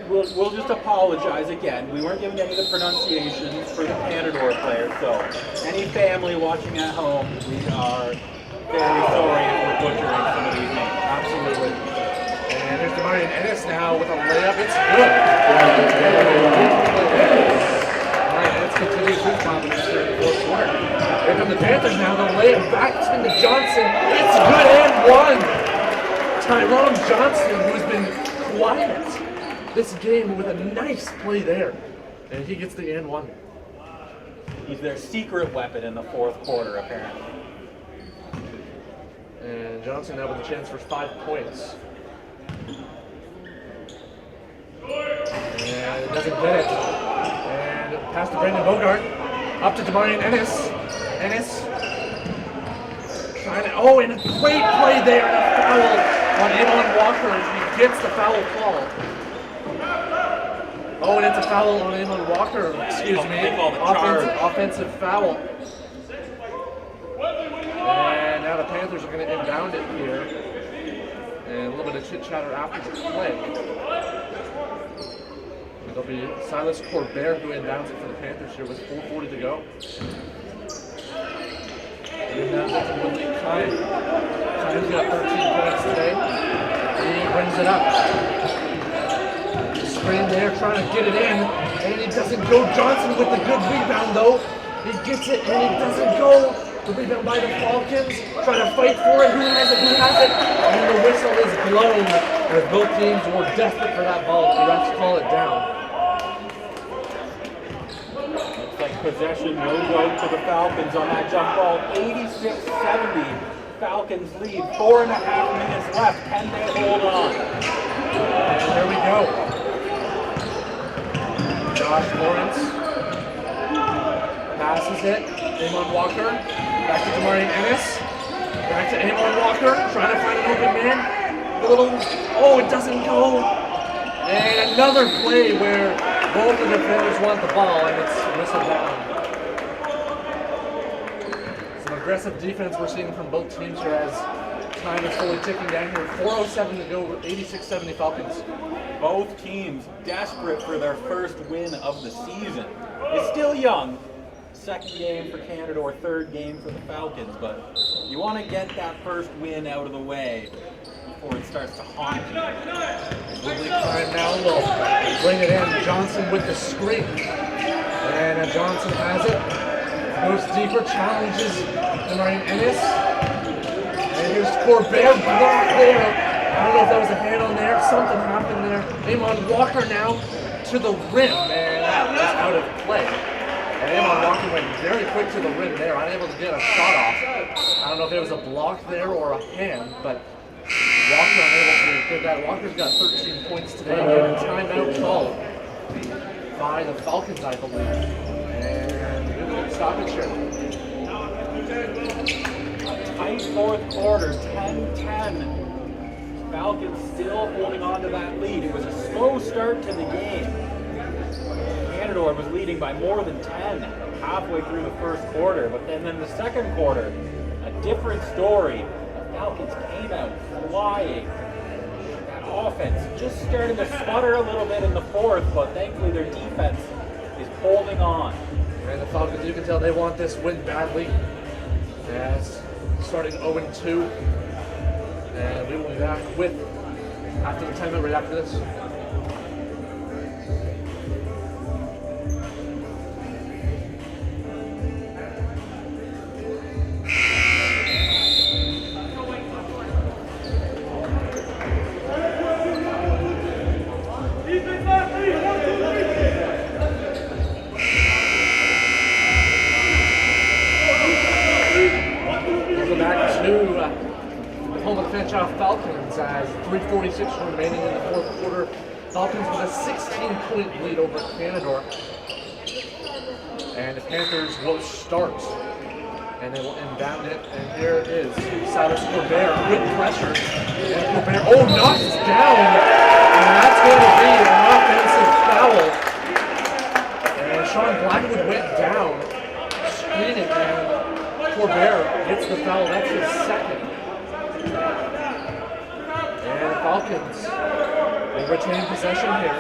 We'll just apologize again. We weren't giving any of the pronunciations for the Canadore players, so any family watching at home, we are very sorry if we're butchering some of these names. Absolutely. And here's Demarion Ennis now with a layup. It's good. Demarion Ennis continues his dominance here in the fourth quarter. Here come the Panthers now. The layup back to Johnson. It's good and one. Tyrone Johnson, who's been quiet this game with a nice play there. And he gets the and one. He's their secret weapon in the fourth quarter, apparently. And Johnson now with a chance for 5 points. And doesn't get it. And pass to Brandon Bogart. Up to Demarion Ennis. Ennis trying to, and a great play there. And a foul on Amon Walker. He gets the foul call. Oh, and it's a foul on Amon Walker. Excuse me. Offensive foul. And now the Panthers are going to inbound it here. bit of chit-chatter after the play. It'll be Silas Corbett who inbounds it for the Panthers here with 4:40 to go. Inbounds it to Woodley Kine. Kine's got 13 points today. He brings it up. Screen there, trying to get it in, and he doesn't go. Johnson with the good rebound though. He gets it, and he doesn't go. The rebound by the Falcons, trying to fight for it. Who has it? Who has it? And the whistle is blown as both teams were desperate for that ball. The refs call it down. Looks like possession will go to the Falcons on that jump ball. 86-70. Falcons lead. 4.5 minutes left. Can they hold on? And there we go. Josh Lawrence passes it. Amon Walker. Back to Demarion Ennis. Back to Amon Walker. Trying to find an open man. A little. Oh, it doesn't go. And another play where both the defenders want the ball and it's whistled down. Some aggressive defense we're seeing from both teams here as time is slowly ticking down here. 4:07 to go. 86-70 Falcons. Both teams desperate for their first win of the season. It's still young. Second game for Canadore, third game for the Falcons, but you want to get that first win out of the way before it starts to haunt you. Woodley Kine now will bring it in. Johnson with the screen. And Johnson has it. Goes deeper, challenges Demarion Ennis. And here's Corbett block there. I don't know if that was a hand on there. Something happened there. Amon Walker now to the rim, and that was out of play. And Amon Walker went very quick to the rim there, unable to get a shot off. I don't know if it was a block there or a hand, but Walker unable to get that. Walker's got 13 points today, and a timeout called by the Falcons, I believe. And good stoppage here. Tight fourth quarter, 10-10. Falcons still holding on to that lead. It was a slow start to the game. Canadore was leading by more than 10 halfway through the first quarter, but then in the second quarter, a different story. The Falcons came out flying. That offense just started to sputter a little bit in the fourth, but thankfully their defense is holding on. And the Falcons, you can tell they want this win badly. As starting 0-2. And we will be back with after the timeout right after this. Welcome back to home of the Fanshawe Falcons as 3:46 remaining in the fourth quarter. Falcons with a 16-point lead over Canadore. And the Panthers will start. And they will inbound it. And here it is. Silas Corbett with pressure. And Corbett, oh, knocks down. And that's going to be an offensive foul. And Sean Blackwood went down, screening, and Corbett gets the foul. That's his second. And the Falcons will retain possession here.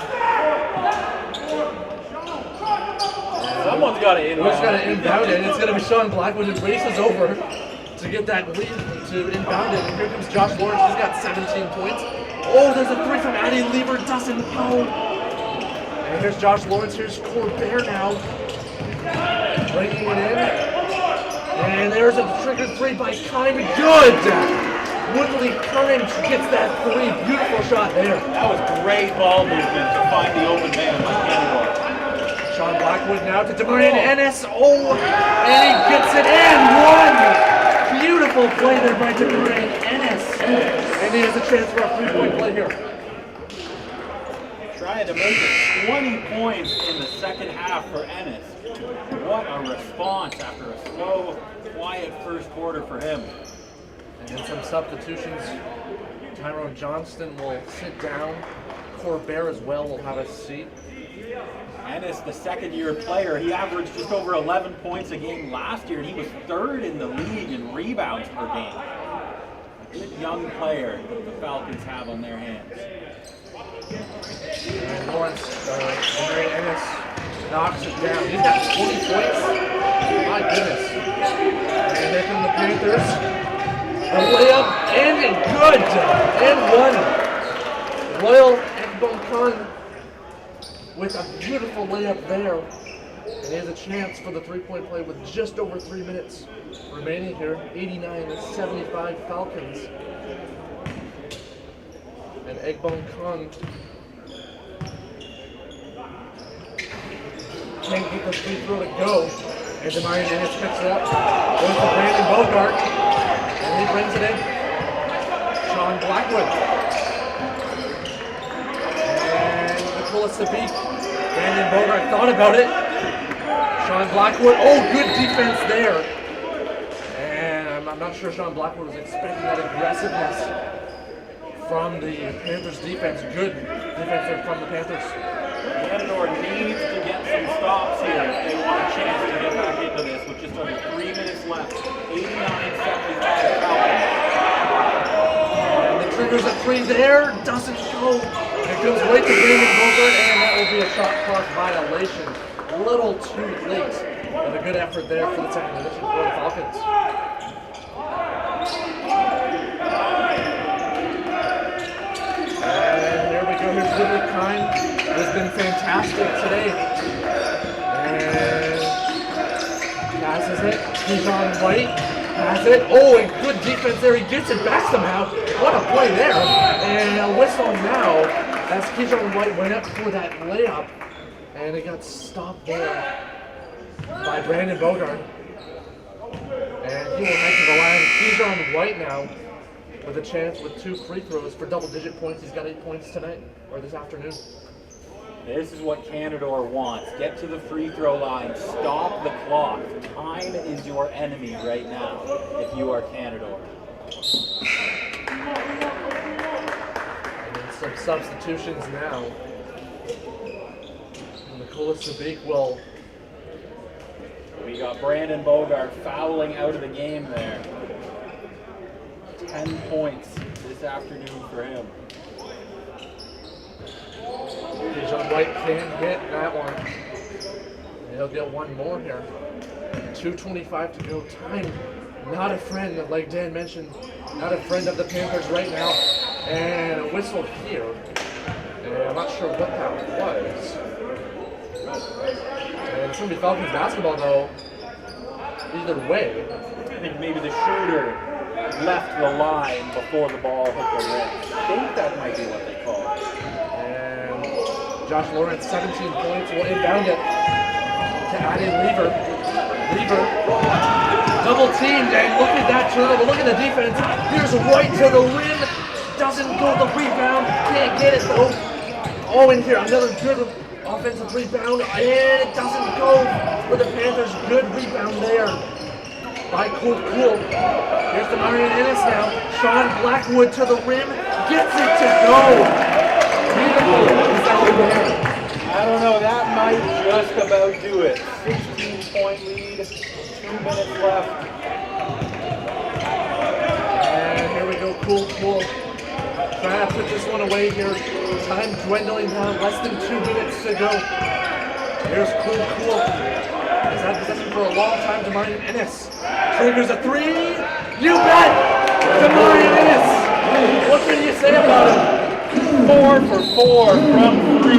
Someone's got to inbound. Who's got to inbound it? It's going to be Sean Blackwood who races over to get that lead to inbound it. And here comes Josh Lawrence. He's got 17 points. Oh, there's a three from Addy Lieber. Doesn't go. And here's Josh Lawrence. Here's Corbett now. Bringing it in. And there's a trigger three by Kine. Good! Woodley Kine gets that three. Beautiful shot there. That was great ball movement to find the open man by Canadore. Sean Blackwood now to Demarion Ennis. Oh, and he gets it in. One. Beautiful play there by Demarion Ennis. And he has a chance for a three-point play here. Trying to make it 20 points in the second half for Ennis. What a response after a slow, quiet first quarter for him. And then some substitutions. Tyrone Johnston will sit down. Corbett as well will have a seat. Ennis, the second-year player, he averaged just over 11 points a game last year, and he was third in the league in rebounds per game. good young player that the Falcons have on their hands. And Lawrence, Mary Ennis knocks it down. He's got 20 points. My goodness. And here come the Panthers. A layup and good. And one. Loyal Ekbonkun with a beautiful layup there. And he has a chance for the three-point play with just over 3 minutes remaining here. 89-75 Falcons. And Ekbonkun can't get the free throw to go. And Demarion Ennis picks it up. Goes to Brandon Bogart. And he brings it in. Sean Blackwood. And Nicola Sabik. Brandon Bogart thought about it. Sean Blackwood. Oh, good defense there. And I'm not sure Sean Blackwood was expecting that aggressiveness from the Panthers defense. Good defense there from the Panthers. Canadore needs to get some stops here if they want a chance to get back into this with just under 3 minutes left. 89-75 Falcons. And the triggers a three there. Doesn't go. It goes right to Brandon Bogart, and that will be a shot clock violation. A little too late. But a good effort there for the second edition for the Falcons. And here we go. Here's Woodley Kine. Has been fantastic today. And passes it. Keyshawn White has it. Oh, and good defense there. He gets it back somehow. What a play there. And a whistle now as Keyshawn White went up for that layup. And it got stopped there by Brandon Bogart. And he will head to the line. Keyshawn White now with a chance with 2 free throws for double-digit points. He's got 8 points tonight, or this afternoon. This is what Canadore wants. Get to the free throw line. Stop the clock. Time is your enemy right now if you are Canadore. And some substitutions now. Nicola Sabik will. We got Brandon Bogart fouling out of the game there. 10 points this afternoon for him. Keyshawn White can hit that one. And he'll get one more here. 2:25 to go. Time, not a friend, like Dan mentioned, not a friend of the Panthers right now. And a whistle here. And I'm not sure what that was. And it's going to be Falcons basketball though. Either way. I think maybe the shooter left the line before the ball hit the rim. I think that might be what they call it. And Josh Lawrence, 17 points, will inbound it to Addie Lever. Lever, double teamed, and look at that turnover. Look at the defense. Here's right to the rim. Doesn't go the rebound. Can't get it though. Oh, and here another good offensive rebound, and it doesn't go for the Panthers. Good rebound there by Cool. Here's Demarion Ennis now. Sean Blackwood to the rim, gets it to go. Beautiful. I don't know, that might just about do it. 16-point lead, 2 minutes left. And here we go, Cool. Trying to put this one away here. Time dwindling down, less than 2 minutes to go. Here's Cool. He's had possession for a long time. Demarion Ennis triggers a three. You bet! Demarion Ennis! What can you say about him? 4 for 4 from 3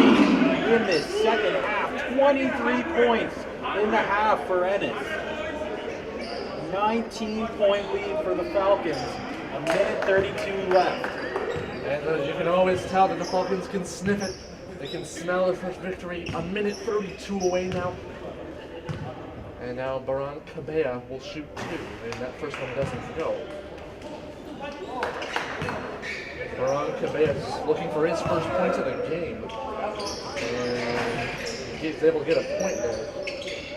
in this second half. 23 points in the half for Ennis. 19-point lead for the Falcons. A minute 32 left. And you can always tell that the Falcons can sniff it. They can smell their first victory. A minute 32 away now. And now Baran Kabea will shoot 2. And that first one doesn't go. Baran Kabea is looking for his first points of the game. And he's able to get a point there.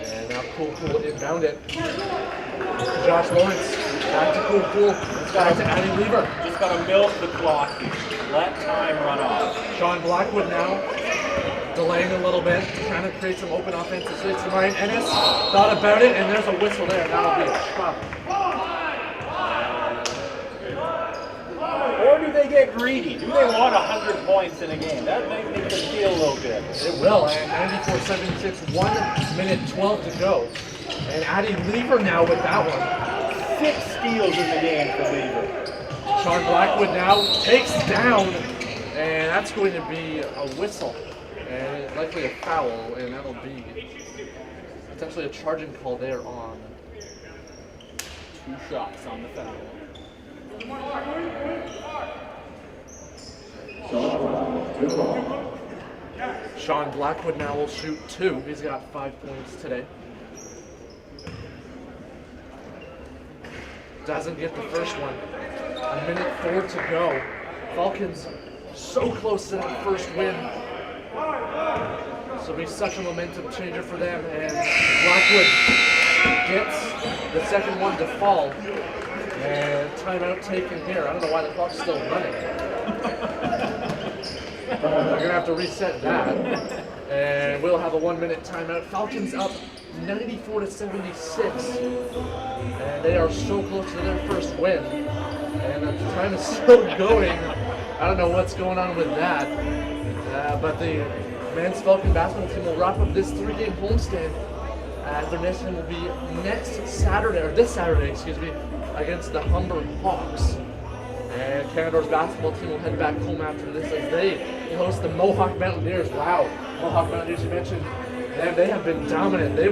And now Cool inbound it. Josh Lawrence. Back to Cool. Back to Addie Lever. Just got to milk the clock here. Let time run off. Sean Blackwood now delaying a little bit, trying to create some open offensive space. Demarion Ennis thought about it, and there's a whistle there. That'll be a shot. they get greedy? Do they want 100 points in a game? That may make them feel a little good. It will, and 94-76, 1 minute 12 to go. And Addie Lever now with that one. 6 steals in the game for Lever. Sean Blackwood now takes down, and that's going to be a whistle. And likely a foul, and that'll be potentially a charging call there on 2 shots on the foul. Sean Blackwood now will shoot 2. He's got 5 points today. Doesn't get the first one. 1 minute 4 to go. Falcons so close to that first win. This will be such a momentum changer for them, and Blackwood gets the second one to fall. And timeout taken here. I don't know why the clock's still running. They're gonna have to reset that. And we'll have a 1 minute timeout. Falcons up 94-76. And they are so close to their first win. And the time is still going. I don't know what's going on with that. But the men's Falcon basketball team will wrap up this 3-game homestand. Their next game will be this Saturday, against the Humber Hawks. And Canadore's basketball team will head back home after this as they host the Mohawk Mountaineers. Wow, Mohawk Mountaineers, you mentioned them. They have been dominant. The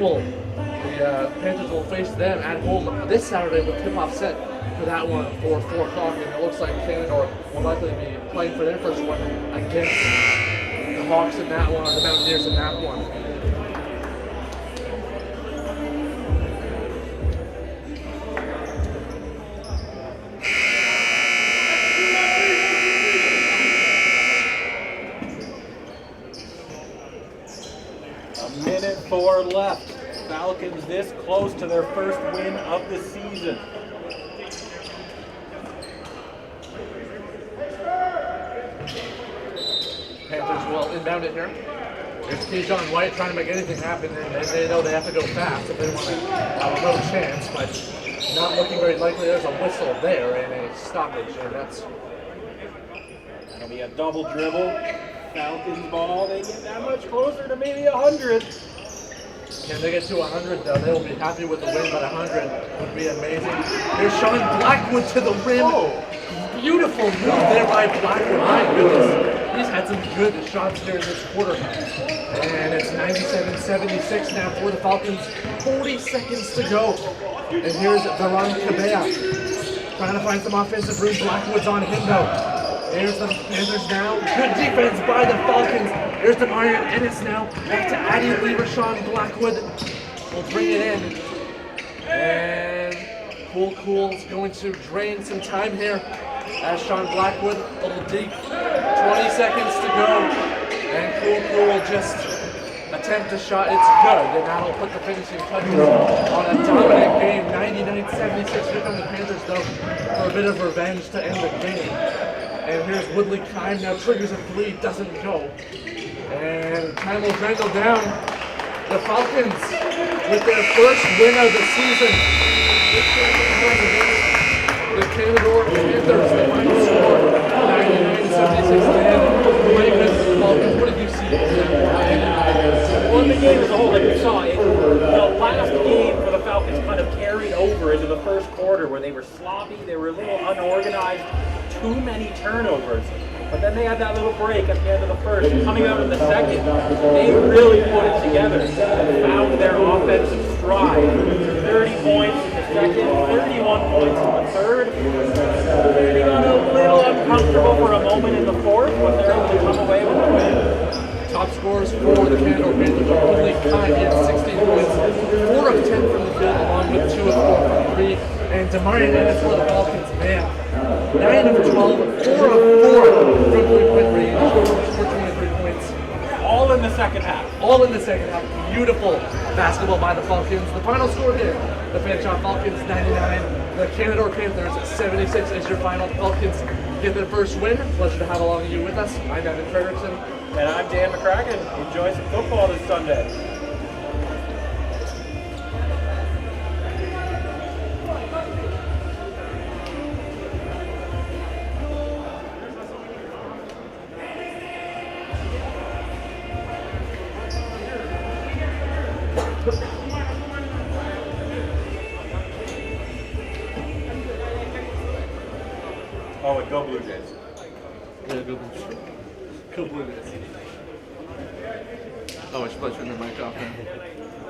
Panthers will face them at home this Saturday with tip-off set for that one for 4 o'clock. And it looks like Canadore will likely be playing for their first one against the Hawks in that one, the Mountaineers in that one. Minute 4 left. Falcons this close to their first win of the season. Panthers will inbound it here. Here's Keyshawn White trying to make anything happen, and they know they have to go fast if they want to have a real chance, but not looking very likely. There's a whistle there and a stoppage, and that'll be a double dribble. Falcons ball, they get that much closer to maybe 100. Can they get to 100 though? They will be happy with the win, but 100 would be amazing. Here's Sean Blackwood to the rim. Beautiful move there by Blackwood. My goodness. He's had some good shots here in this quarter. And it's 97-76 now for the Falcons. 40 seconds to go. And here's Baron Cabea trying to find some offensive room. Blackwood's on him though. There's the Panthers now. Good defense by the Falcons. There's Demarion Ennis now. Back to Addie Lever. Sean Blackwood will bring it in. And Cool's going to drain some time here as Sean Blackwood, a little deep. 20 seconds to go. And Cool will just attempt a shot. It's good. And that'll put the finishing touches on a dominant game. 99-76. Here come the Panthers, though, for a bit of revenge to end the game. And here's Woodley Kime now, triggers a 3, doesn't go. And time will dwindle down. The Falcons with their first win of the season. The Canadore Panthers, the final score, 99-76. Falcons, what did you see? Well, in the game as a whole, like we saw, the last game for the Falcons kind of carried over into the first quarter where they were sloppy, they were a little unorganized. Too many turnovers, but then they had that little break at the end of the first. Coming out in the second, they really put it together and found their offensive stride. 30 points in the second, 31 points in the third. They got a little uncomfortable for a moment in the fourth when they're able to come away with a win. Top scorers for the Canadore Panthers are Woodley Kime, he had 16 points, 4 of 10 from the field, along with 2 of 4 from 3. And Demarion Ennis for the Falcons, man. 9 of 12, 4 of 4 from 3-point range for 23 points. All in the second half. All in the second half. Beautiful basketball by the Falcons. The final score here, the Fanshawe Falcons 99, the Canadore Panthers 76 is your final. Falcons get their first win. Pleasure to have along you with us. I'm Evan Frederickson. And I'm Dan McCracken. Enjoy some football this Sunday. Go Blue Jays. Yeah, go Blue Jays. Go Blue Jays. Oh, I should probably turn the mic off then.